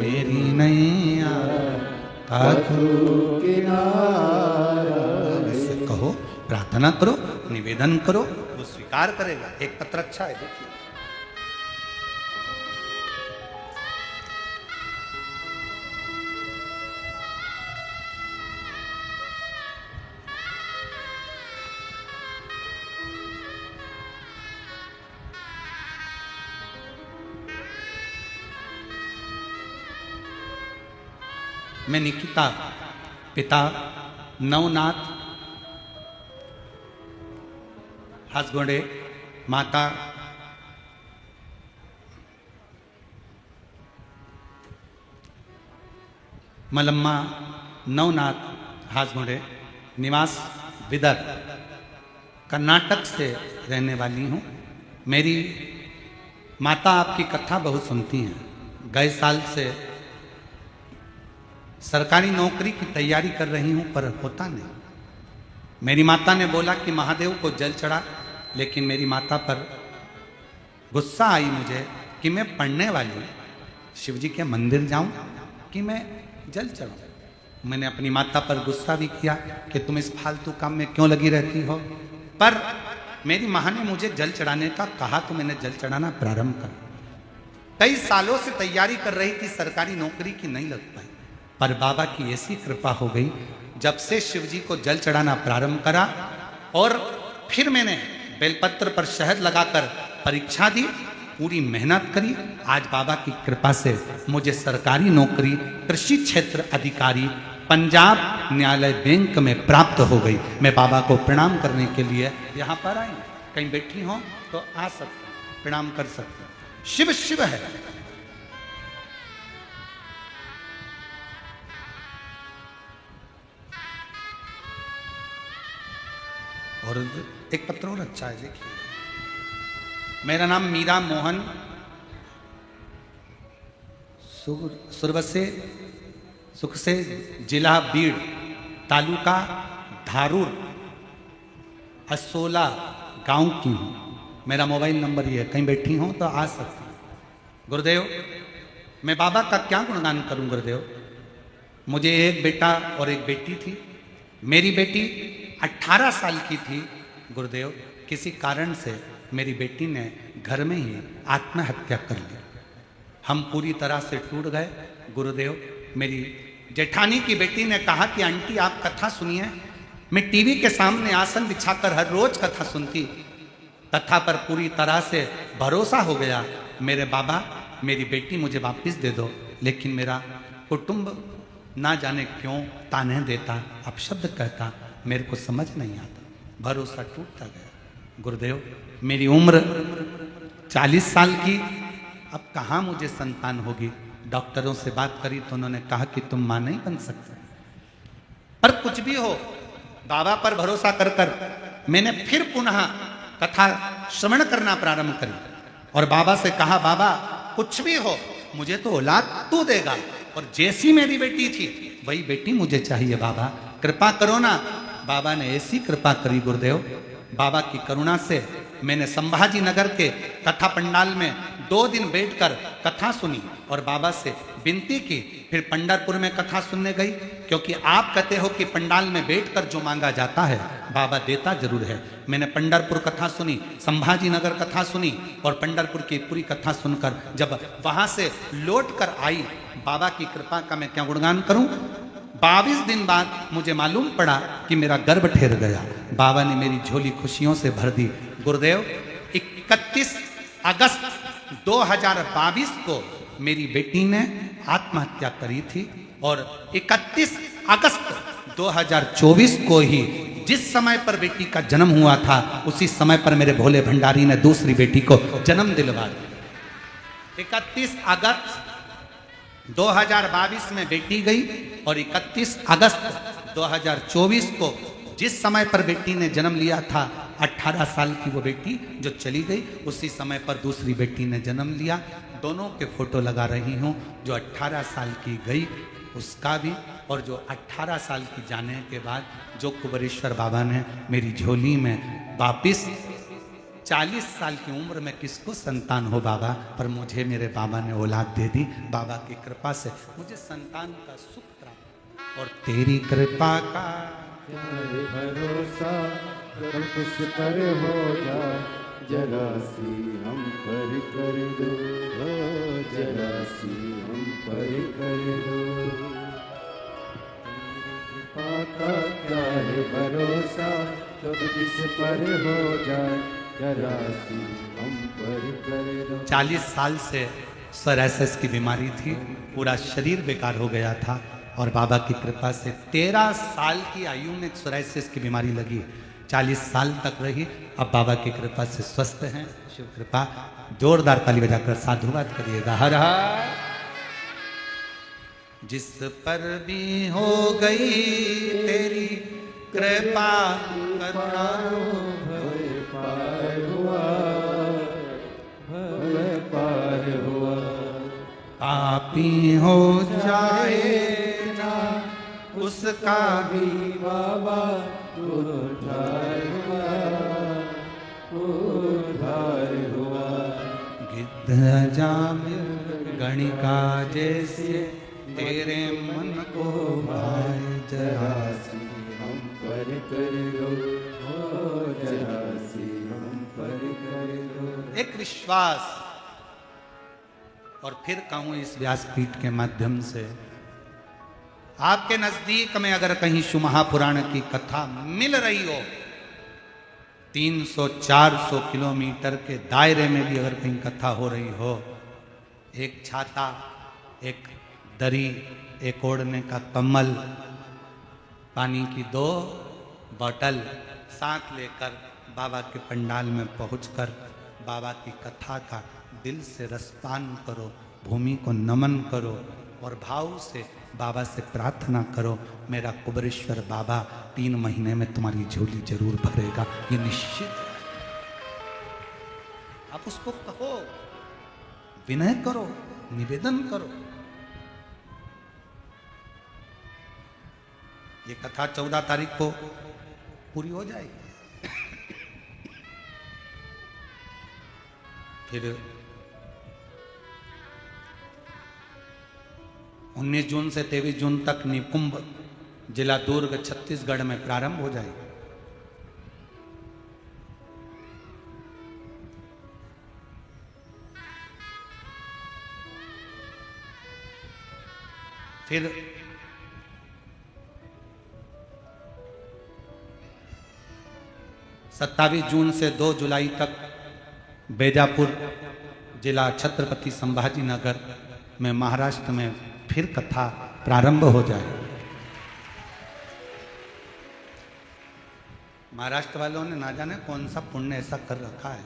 मेरी नैया का तू किनारा है। ऐसे कहो, प्रार्थना करो, निवेदन करो, वो स्वीकार करेगा। एक पत्र अच्छा है, देखिए। मैं निकिता, पिता नवनाथ हासगोंडे, माता मलम्मा नवनाथ हासगोंडे, निवास विदर्भ, कर्नाटक से रहने वाली हूँ। मेरी माता आपकी कथा बहुत सुनती हैं। गए साल से सरकारी नौकरी की तैयारी कर रही हूँ पर होता नहीं। मेरी माता ने बोला कि महादेव को जल चढ़ा, लेकिन मेरी माता पर गुस्सा आई मुझे कि मैं पढ़ने वाली शिव जी के मंदिर जाऊं कि मैं जल चढ़ाऊं। मैंने अपनी माता पर गुस्सा भी किया कि तुम इस फालतू काम में क्यों लगी रहती हो, पर मेरी माँ ने मुझे जल चढ़ाने का कहा तो मैंने जल चढ़ाना प्रारंभ कर। कई सालों से तैयारी कर रही थी, सरकारी नौकरी की नहीं लग पाई, पर बाबा की ऐसी कृपा हो गई जब से शिव जी को जल चढ़ाना प्रारंभ करा। और फिर मैंने बेलपत्र पर शहद लगाकर परीक्षा दी, पूरी मेहनत करी। आज बाबा की कृपा से मुझे सरकारी नौकरी कृषि क्षेत्र अधिकारी पंजाब न्यायालय बैंक में प्राप्त हो गई। मैं बाबा को प्रणाम करने के लिए यहाँ पर आई। कहीं बैठी हो तो आ सकते, प्रणाम कर सकते। शिव शिव है। और एक पत्र और अच्छा है, देखिए। मेरा नाम मीरा मोहन, सुरबसे सुख से, जिला बीड़, तालुका धारूर, असोला गांव की हूँ। मेरा मोबाइल नंबर ये है, कहीं बैठी हूँ तो आ सकती हूँ। गुरुदेव, मैं बाबा का क्या गुणगान करूँ गुरुदेव। मुझे एक बेटा और एक बेटी थी। मेरी बेटी 18 साल की थी गुरुदेव। किसी कारण से मेरी बेटी ने घर में ही आत्महत्या कर ली। हम पूरी तरह से टूट गए गुरुदेव। मेरी जेठानी की बेटी ने कहा कि आंटी आप कथा सुनिए। मैं टीवी के सामने आसन बिछाकर हर रोज कथा सुनती। कथा पर पूरी तरह से भरोसा हो गया। मेरे बाबा, मेरी बेटी मुझे वापस दे दो। लेकिन मेरा कुटुंब ना जाने क्यों ताने देता, अपशब्द कहता, मेरे को समझ नहीं आता। भरोसा टूटता गया गुरुदेव। मेरी उम्र 40 साल की, अब कहाँ मुझे संतान होगी। डॉक्टरों से बात करी तो उन्होंने कहा कि तुम मां नहीं बन सकते। पर कुछ भी हो, बाबा पर भरोसा कर कर मैंने फिर पुनः कथा श्रवण करना प्रारंभ करी और बाबा से कहा, बाबा कुछ भी हो मुझे तो औलाद तू देगा। और जैसी मेरी बेटी थी वही बेटी मुझे चाहिए। बाबा कृपा करो ना। बाबा ने ऐसी कृपा करी गुरुदेव। बाबा की करुणा से मैंने संभाजी नगर के कथा पंडाल में 2 दिन बैठकर कथा सुनी और बाबा से विनती की। फिर पंढरपुर में कथा सुनने गई, क्योंकि आप कहते हो कि पंडाल में बैठकर जो मांगा जाता है बाबा देता जरूर है। मैंने पंढरपुर कथा सुनी, संभाजी नगर कथा सुनी और पंढरपुर की पूरी कथा सुनकर जब वहां से लौट कर आई, बाबा की कृपा का मैं क्या गुणगान करूं। 22 दिन बाद मुझे मालूम पड़ा कि मेरा गर्भ ठहर गया। बाबा ने मेरी झोली खुशियों से भर दी गुरुदेव। 31 अगस्त 2022 को मेरी बेटी ने आत्महत्या करी थी और 31 अगस्त 2024 को ही जिस समय पर बेटी का जन्म हुआ था उसी समय पर मेरे भोले भंडारी ने दूसरी बेटी को जन्म दिलवा दिया। 31 अगस्त 2022 में बेटी गई और 31 अगस्त 2024 को जिस समय पर बेटी ने जन्म लिया था, 18 साल की वो बेटी जो चली गई, उसी समय पर दूसरी बेटी ने जन्म लिया। दोनों के फोटो लगा रही हूँ। जो 18 साल की गई उसका भी, और जो 18 साल की जाने के बाद जो कुबेरेश्वर बाबा ने मेरी झोली में वापिस 40 साल की उम्र में किसको संतान हो बाबा, पर मुझे मेरे बाबा ने औलाद दे दी। बाबा की कृपा से मुझे संतान का सुख प्राप्त, और तेरी कृपा का भरोसा कर कुछ पर हो जा, जरा सी हम पर कर दो, जरा सी हम पर कर दो। कृपा का क्या है भरोसा, कब किस पर हो जाए, जरा सी हम पर कर दो। 40 साल से सरायसिस की बीमारी थी, पूरा शरीर बेकार हो गया था। और बाबा की कृपा से 13 साल की आयु में सोराइसिस की बीमारी लगी, 40 साल तक रही। अब बाबा की कृपा से स्वस्थ हैं। शिव कृपा। जोरदार ताली बजाकर साधुवाद करिएगा। हर हर। जिस पर भी हो गई तेरी कृपा करुणा, पापी हो जाए ना उसका भी बाबा उद्धार हुआ। गिद्ध जामिल गणिका जैसे तेरे मन को भाई जरा सी हम पर कर लो, ओ जरा सी हम पर कर लो। एक विश्वास। और फिर कहूं इस व्यासपीठ के माध्यम से, आपके नजदीक में अगर कहीं शिव महापुराण की कथा मिल रही हो, 300-400 किलोमीटर के दायरे में भी अगर कहीं कथा हो रही हो, एक छाता, एक दरी, एक ओढ़ने का कम्बल, पानी की 2 बोतल साथ लेकर बाबा के पंडाल में पहुंचकर बाबा की कथा का दिल से रसपान करो, भूमि को नमन करो और भाव से बाबा से प्रार्थना करो, मेरा कुबेरेश्वर बाबा 3 महीने में तुम्हारी झोली जरूर भरेगा, ये निश्चित है। आप उसको कहो, विनय करो, निवेदन करो। ये कथा 14 तारीख को पूरी हो जाएगी। फिर 19 जून से 23 जून तक निकुंभ जिला दुर्ग छत्तीसगढ़ में प्रारंभ हो जाएगी। फिर 27 जून से 2 जुलाई तक बेजापुर जिला छत्रपति संभाजी नगर में महाराष्ट्र में फिर कथा प्रारंभ हो जाए। महाराष्ट्र वालों ने ना जाने कौन सा पुण्य ऐसा कर रखा है।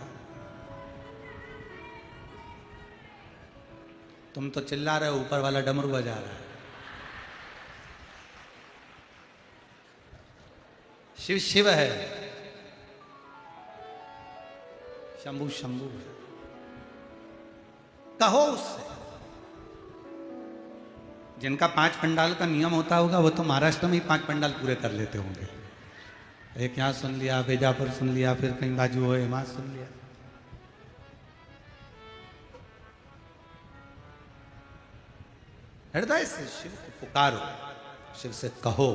तुम तो चिल्ला रहे हो, ऊपर वाला डमरू बजा रहा है। शिव शिव है, शंभु शंभु है। कहो उससे। जिनका 5 पंडाल का नियम होता होगा वो तो महाराष्ट्र में ही 5 पंडाल पूरे कर लेते होंगे। एक यहाँ सुन लिया, बेजापुर सुन लिया, फिर कहीं बाजू हो वहां सुन लिया। हृदय से शिव को पुकारो, शिव से कहो,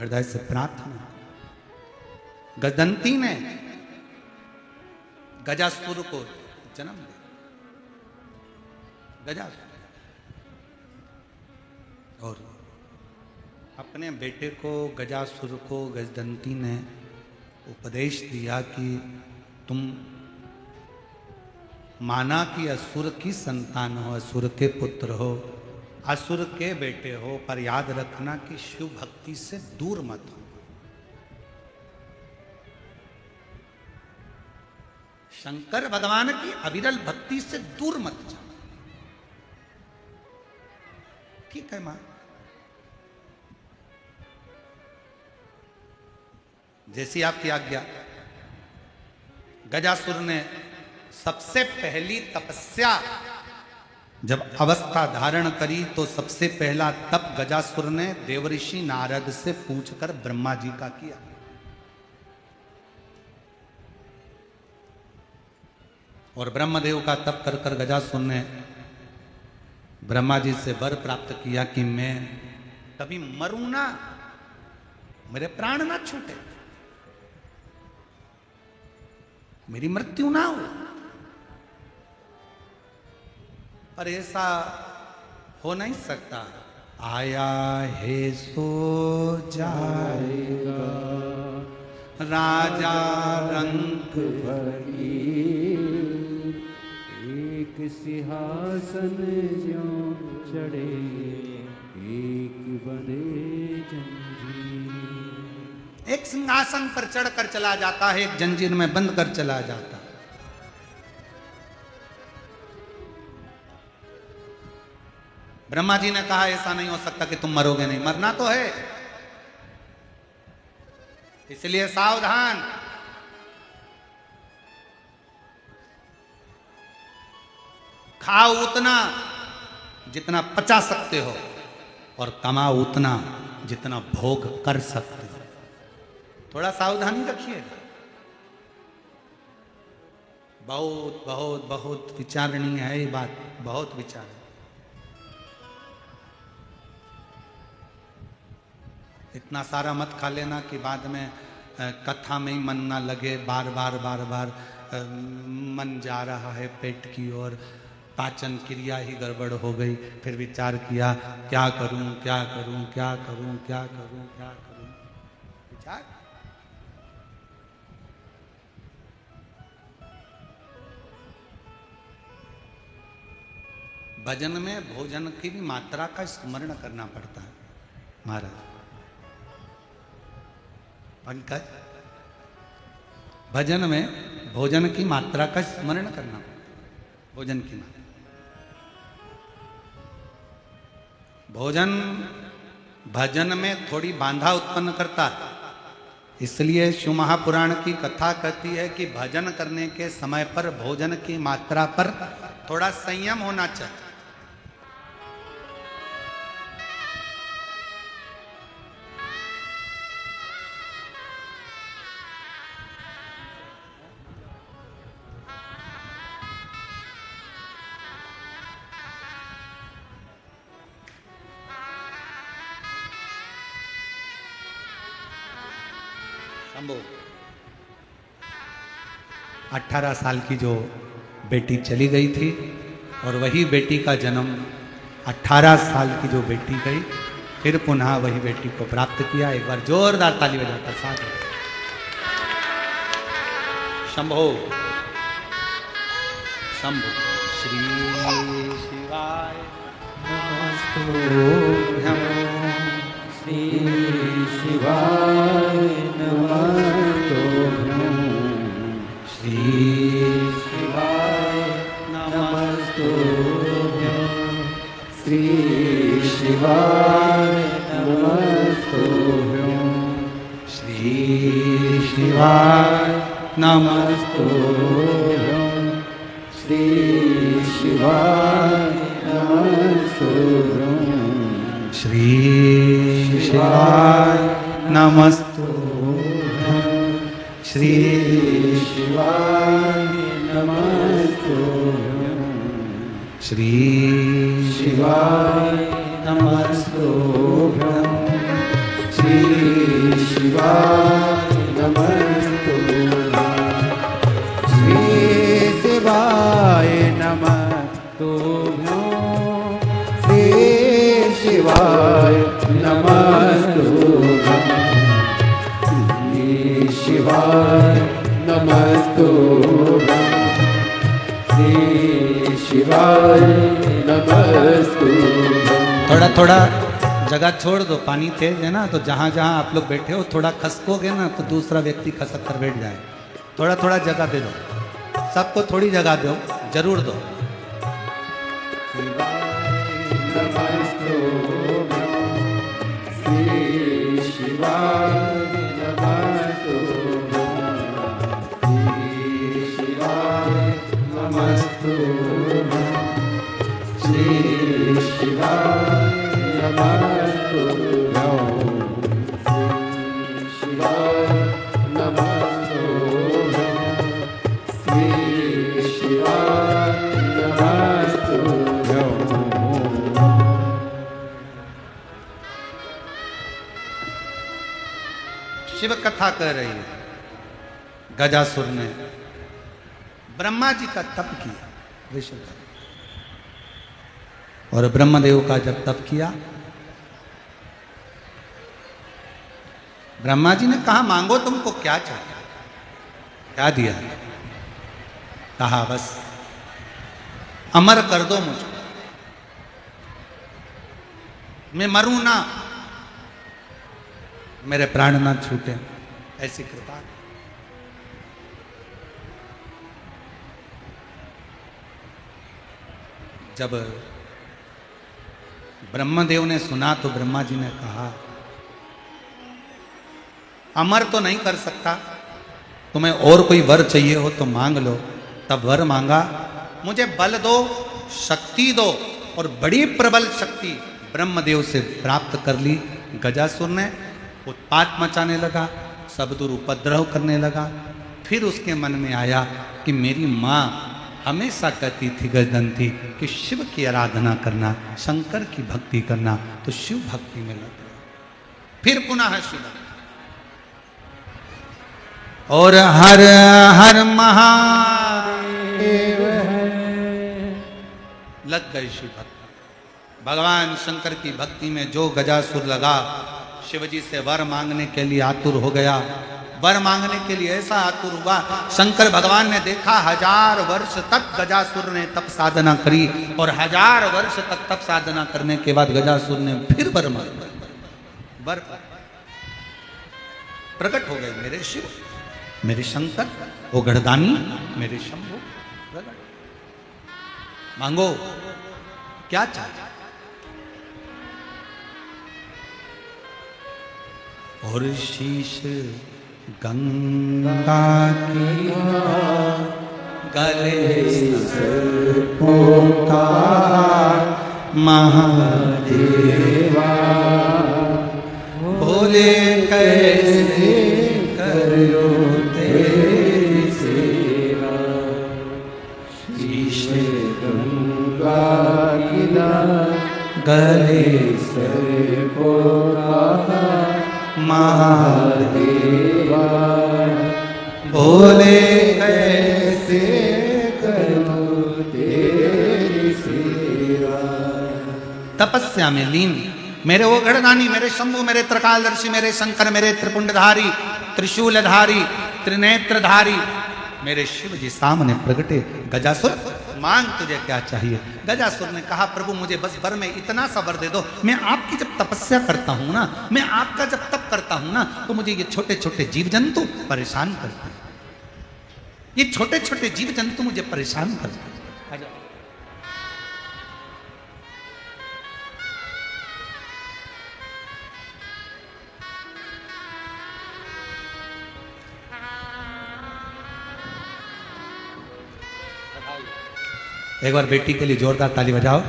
हृदय से प्रार्थना। गजदंती ने गजासुर को जन्म दिया। गजासुर और अपने बेटे को गजासुर को गजदंती ने उपदेश दिया कि तुम माना कि असुर की संतान हो, असुर के पुत्र हो, असुर के बेटे हो, पर याद रखना कि शिव भक्ति से दूर मत हो। शंकर भगवान की अविरल भक्ति से दूर मत जाओ। ठीक है मां, जैसी आपकी आज्ञा। गजासुर ने सबसे पहली तपस्या जब अवस्था धारण करी तो सबसे पहला तप गजासुर ने देवऋषि नारद से पूछकर ब्रह्मा जी का किया। और ब्रह्मदेव का तप कर कर गजासुर ने ब्रह्मा जी से वर प्राप्त किया कि मैं कभी मरूं ना, मेरे प्राण ना छूटे, मेरी मृत्यु ना हो। पर ऐसा हो नहीं सकता। आया है सो जाएगा राजा रंग फकीर, एक सिंहासन जो चढ़े एक बने जंजीर। एक सिंहासन पर चढ़कर चला जाता है, एक जंजीर में बंद कर चला जाता है। ब्रह्मा जी ने कहा ऐसा नहीं हो सकता कि तुम मरोगे नहीं, मरना तो है, इसलिए सावधान। खाओ उतना जितना पचा सकते हो और कमाओ उतना जितना भोग कर सकते हो। थोड़ा सावधानी रखिएगा। बहुत बहुत बहुत विचारणीय है ये बात, बहुत विचार। इतना सारा मत खा लेना कि बाद में कथा में ही मन ना लगे, बार बार बार बार मन जा रहा है पेट की ओर, पाचन क्रिया ही गड़बड़ हो गई, फिर विचार किया क्या करूं क्या करूं क्या करूं क्या करूं क्या करूं, विचार। भजन में भोजन की भी मात्रा का स्मरण करना पड़ता है महाराज। पंकज, भजन में भोजन की मात्रा का स्मरण करना पड़ता है। भोजन की मात्रा, भोजन भजन में थोड़ी बाधा उत्पन्न करता है। इसलिए शिव महापुराण की कथा कहती है कि भजन करने के समय पर भोजन की मात्रा पर थोड़ा संयम होना चाहिए। शंभो, 18 साल की जो बेटी चली गई थी और वही बेटी का जन्म 18 साल की जो बेटी गई, फिर पुनः वही बेटी को प्राप्त किया। एक बार जोरदार ताली बजाकर साथ। शंभो शंभो श्री शिवाय नमस्तुभ्यं, श्री शिवाय नमस्तुभ्यं, श्री शिवाय नमस्तुभ्यं, श्री शिवाय नमस्तुभ्यं, श्री शिवाय नमस्तुभ्यं, श्री शिवाय नमस्तुभ्यं, श्री शिवाय नमस्तुभ्यं, श्री शिवाय नमस्तुभ्यं, श्री शिवाय नमस्तुभ्यं, श्री शिवाय नमस्तुभ्यं, श्री शिवाय नमस्तुभ्यं, श्री शिवाय नमस्तुभ्यं, श्री शिवाय नमस्तुभ्यं, श्री शिवाय नमस्तुभ्यं। थोड़ा थोड़ा जगह छोड़ दो, पानी तेज है ना, तो जहाँ जहाँ आप लोग बैठे हो थोड़ा खसकोगे ना तो दूसरा व्यक्ति खसक कर बैठ जाए। थोड़ा थोड़ा जगह दे दो, सबको थोड़ी जगह दो, जरूर दो। शिव कथा कह रही है। गजासुर ने ब्रह्मा जी का तप किया, ऋषि का, और ब्रह्मदेव का जब तप किया, ब्रह्मा जी ने कहा मांगो तुमको क्या चाहिए। क्या दिया? कहा बस अमर कर दो मुझको। मैं मरूं ना, मेरे प्राण ना छूटे, ऐसी कृपा। जब ब्रह्मदेव ने सुना तो ब्रह्मा जी ने कहा, अमर तो नहीं कर सकता, तुम्हें और कोई वर चाहिए हो तो मांग लो। तब वर मांगा, मुझे बल दो, शक्ति दो, और बड़ी प्रबल शक्ति ब्रह्मदेव से प्राप्त कर ली। गजासुर ने उत्पात मचाने लगा, सब दूर उपद्रव करने लगा। फिर उसके मन में आया कि मेरी माँ हमेशा कहती थी गजदंती कि शिव की आराधना करना, शंकर की भक्ति करना, तो शिव भक्ति में लग गया। फिर पुनः शिव और हर हर महादेव लग गए शिव भक्ति। भगवान शंकर की भक्ति में जो गजासुर लगा, शिवजी से वर मांगने के लिए आतुर हो गया। वर मांगने के लिए ऐसा आतुर हुआ, शंकर भगवान ने देखा 1000 वर्ष तक गजासुर ने तप साधना करी, और 1000 वर्ष तक तप साधना करने के बाद गजासुर ने फिर वर मांगा। वर प्रकट हो गए मेरे शिव, मेरे शंकर, ओ गढ़दानी, मेरे शंभु प्रकट। मांगो क्या चाहिए। और शीश गंगा की गले पुकार महादेवा, बोले कैसे करो तेरी सेवा। शीश गंगा की गले पुकार महादेवा, बोले कैसे करो तेरी सेवा। तपस्या में लीन मेरे वो गढ़दानी, मेरे शंभु, मेरे त्रिकालदर्शी, मेरे शंकर, मेरे त्रिपुंडधारी, त्रिशूलधारी, त्रिनेत्रधारी, मेरे शिव जी सामने प्रगटे। गजासुर मांग तुझे क्या चाहिए। गजासुर ने कहा, प्रभु मुझे बस वर में इतना सा वर दे दो, मैं आपकी जब तपस्या करता हूं ना, मैं आपका जब तप करता हूं ना, तो मुझे ये छोटे छोटे जीव जंतु परेशान करते हैं। ये छोटे छोटे जीव जंतु मुझे परेशान करते हैं। एक बार बेटी के लिए जोरदार ताली बजाओ,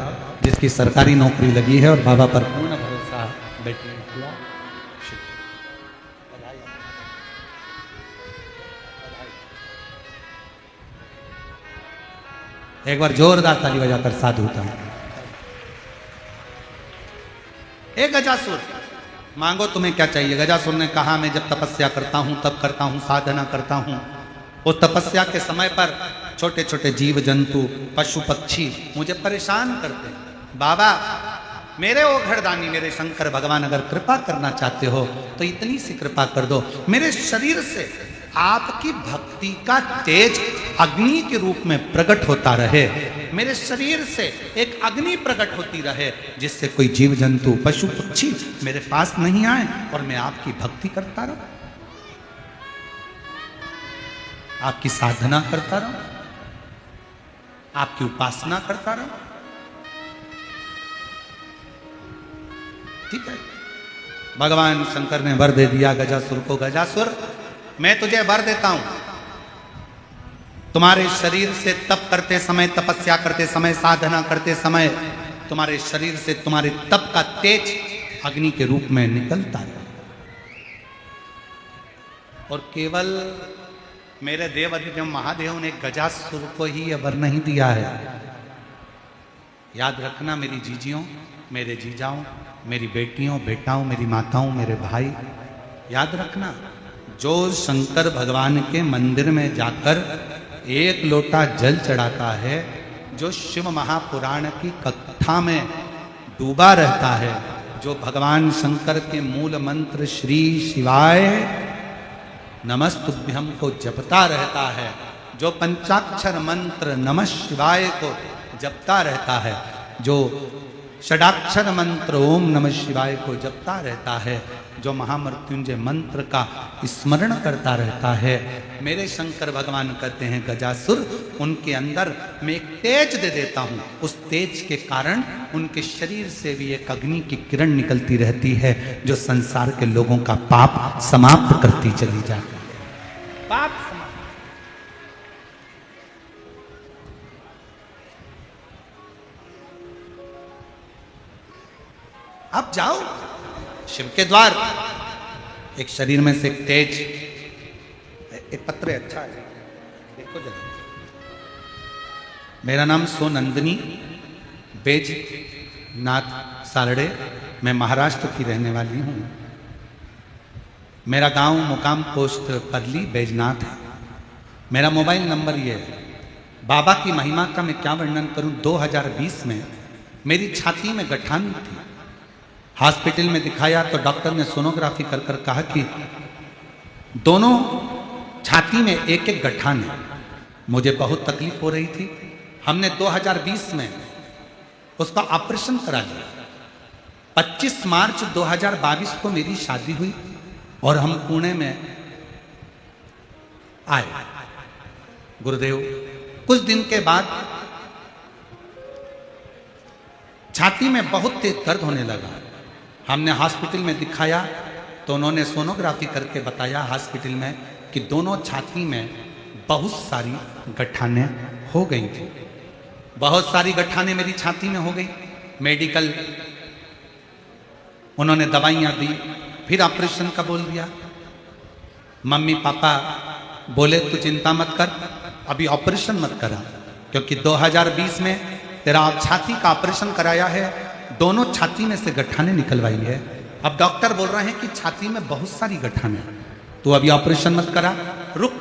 जिसकी सरकारी नौकरी लगी है और बाबा पर पूर्ण भरोसा बेटी ने किया। एक बार जोरदार ताली बजाकर साधु था। एक गजासुर, मांगो तुम्हें क्या चाहिए। गजासुर ने कहा, मैं जब तपस्या करता हूं, तब करता हूं, साधना करता हूं, उस तपस्या के समय पर छोटे छोटे जीव जंतु, पशु पक्षी मुझे परेशान करते हैं। बाबा मेरे वो घरदानी, मेरे शंकर भगवान, अगर कृपा करना चाहते हो तो इतनी सी कृपा कर दो, मेरे शरीर से आपकी भक्ति का तेज अग्नि के रूप में प्रकट होता रहे। मेरे शरीर से एक अग्नि प्रकट होती रहे, जिससे कोई जीव जंतु, पशु पक्षी मेरे पास नहीं आए और मैं आपकी भक्ति करता रहूं, आपकी साधना करता रहूं, आपकी उपासना करता रहूं। ठीक है, भगवान शंकर ने वर दे दिया गजासुर को। गजासुर मैं तुझे वर देता हूं, तुम्हारे शरीर से तप करते समय, तपस्या करते समय, साधना करते समय, तुम्हारे शरीर से तुम्हारे तप का तेज अग्नि के रूप में निकलता है। और केवल मेरे देव अधिदेव महादेव ने गजासुर को ही यह वर नहीं दिया है। याद रखना मेरी जीजियों, मेरे जीजाओं, मेरी बेटियों, बेटाओं, मेरी माताओं, मेरे भाई, याद रखना, जो शंकर भगवान के मंदिर में जाकर एक लोटा जल चढ़ाता है, जो शिव महापुराण की कथा में डूबा रहता है, जो भगवान शंकर के मूल मंत्र श्री शिवाय नमस्तुभ्यम को जपता रहता है, जो पंचाक्षर मंत्र नमः शिवाय को जपता रहता है, जो षडाक्षर मंत्र ओम नमः शिवाय को जपता रहता है, जो महामृत्युंजय मंत्र का स्मरण करता रहता है, मेरे शंकर भगवान कहते हैं गजासुर, उनके अंदर मैं एक तेज दे देता हूं। उस तेज के कारण उनके शरीर से भी एक अग्नि की किरण निकलती रहती है, जो संसार के लोगों का पाप समाप्त करती चली जाती है। पाप समाप्त। अब जाओ शिव के द्वार, एक शरीर में से एक तेज, एक पत्र अच्छा है, देखो जरा। मेरा नाम सोनंदनी बैजनाथ सारड़े, मैं महाराष्ट्र की रहने वाली हूँ। मेरा गांव मुकाम पोस्ट परली बैजनाथ है। मेरा मोबाइल नंबर ये है। बाबा की महिमा का मैं क्या वर्णन करूं। 2020 में मेरी छाती में गठान थी। हॉस्पिटल में दिखाया तो डॉक्टर ने सोनोग्राफी कर कर कहा कि दोनों छाती में एक एक गठान है। मुझे बहुत तकलीफ हो रही थी। हमने 2020 में उसका ऑपरेशन करा लिया। 25 मार्च 2022 को मेरी शादी हुई और हम पुणे में आए। गुरुदेव, कुछ दिन के बाद छाती में बहुत तेज दर्द होने लगा। हमने हॉस्पिटल में दिखाया तो उन्होंने सोनोग्राफी करके बताया हॉस्पिटल में कि दोनों छाती में बहुत सारी गठानें हो गई थी। बहुत सारी गठानें मेरी छाती में हो गई। मेडिकल उन्होंने दवाइयाँ दी, फिर ऑपरेशन का बोल दिया। मम्मी पापा बोले तू चिंता मत कर, अभी ऑपरेशन मत करा, क्योंकि 2020 में तेरा छाती का ऑपरेशन कराया है, दोनों छाती में से गठानें निकलवाई है। अब डॉक्टर बोल रहे हैं कि छाती में बहुत सारी गठानें, तो अभी ऑपरेशन मत करा, रुक,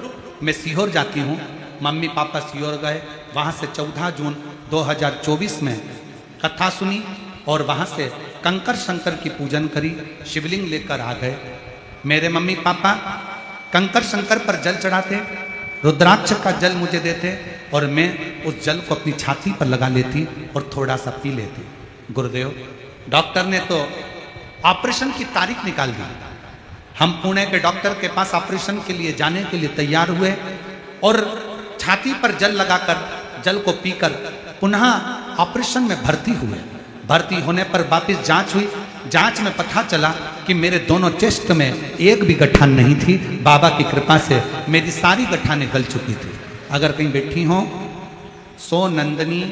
मैं सीहोर जाती हूँ। मम्मी पापा सीहोर गए। वहाँ से 14 जून 2024 में कथा सुनी और वहाँ से कंकर शंकर की पूजन करी, शिवलिंग लेकर आ गए। मेरे मम्मी पापा कंकर शंकर पर जल चढ़ाते, रुद्राक्ष का जल मुझे देते और मैं उस जल को अपनी छाती पर लगा लेती और थोड़ा सा पी लेती। गुरुदेव, डॉक्टर ने तो ऑपरेशन की तारीख निकाल दी। हम पुणे के डॉक्टर के पास ऑपरेशन के लिए जाने के लिए तैयार हुए और छाती पर जल लगाकर, जल को पीकर पुनः ऑपरेशन में भर्ती हुए। भर्ती होने पर वापस जांच हुई। जांच में पता चला कि मेरे दोनों चेस्ट में एक भी गठान नहीं थी। बाबा की कृपा से मेरी सारी गठानें गल चुकी थी। अगर कहीं बैठी हो, सोनंदनी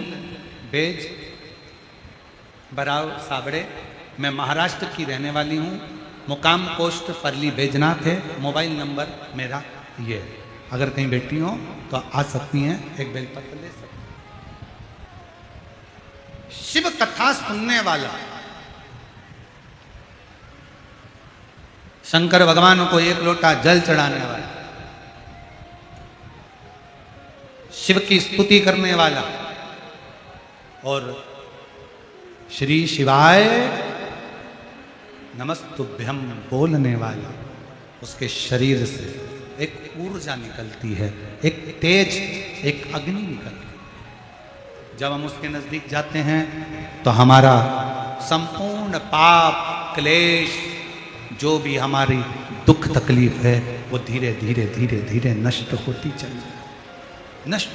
बैज बराव साबड़े, मैं महाराष्ट्र की रहने वाली हूँ। मुकाम पोस्ट परली बैजनाथ है। मोबाइल नंबर मेरा ये है। अगर कहीं बैठी हो तो आ सकती हैं, एक बेलपत्र ले सकती। शिव कथा सुनने वाला, शंकर भगवान को एक लोटा जल चढ़ाने वाला, शिव की स्तुति करने वाला और श्री शिवाय नमस्तुभ्यम बोलने वाला, उसके शरीर से एक ऊर्जा निकलती है, एक तेज, एक अग्नि निकलती है। जब हम उसके नजदीक जाते हैं तो हमारा संपूर्ण पाप क्लेश, जो भी हमारी दुख तकलीफ है, वो धीरे धीरे धीरे धीरे नष्ट होती चली जाए। नष्ट।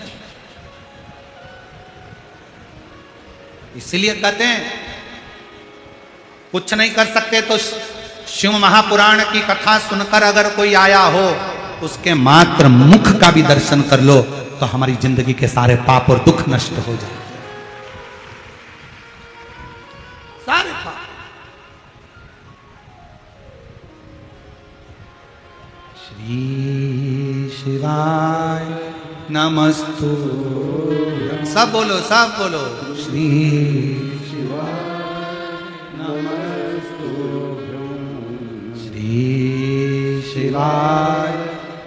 इसलिए कहते हैं कुछ नहीं कर सकते तो शिव महापुराण की कथा सुनकर अगर कोई आया हो, उसके मात्र मुख का भी दर्शन कर लो तो हमारी जिंदगी के सारे पाप और दुख नष्ट हो जाए। सारे पाप। श्री शिवाय नमस्तु। सब बोलो, सब बोलो। श्री शिवाय नमस्तु। श्री शिवाय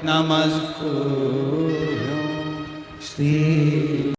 नमस्तु। श्री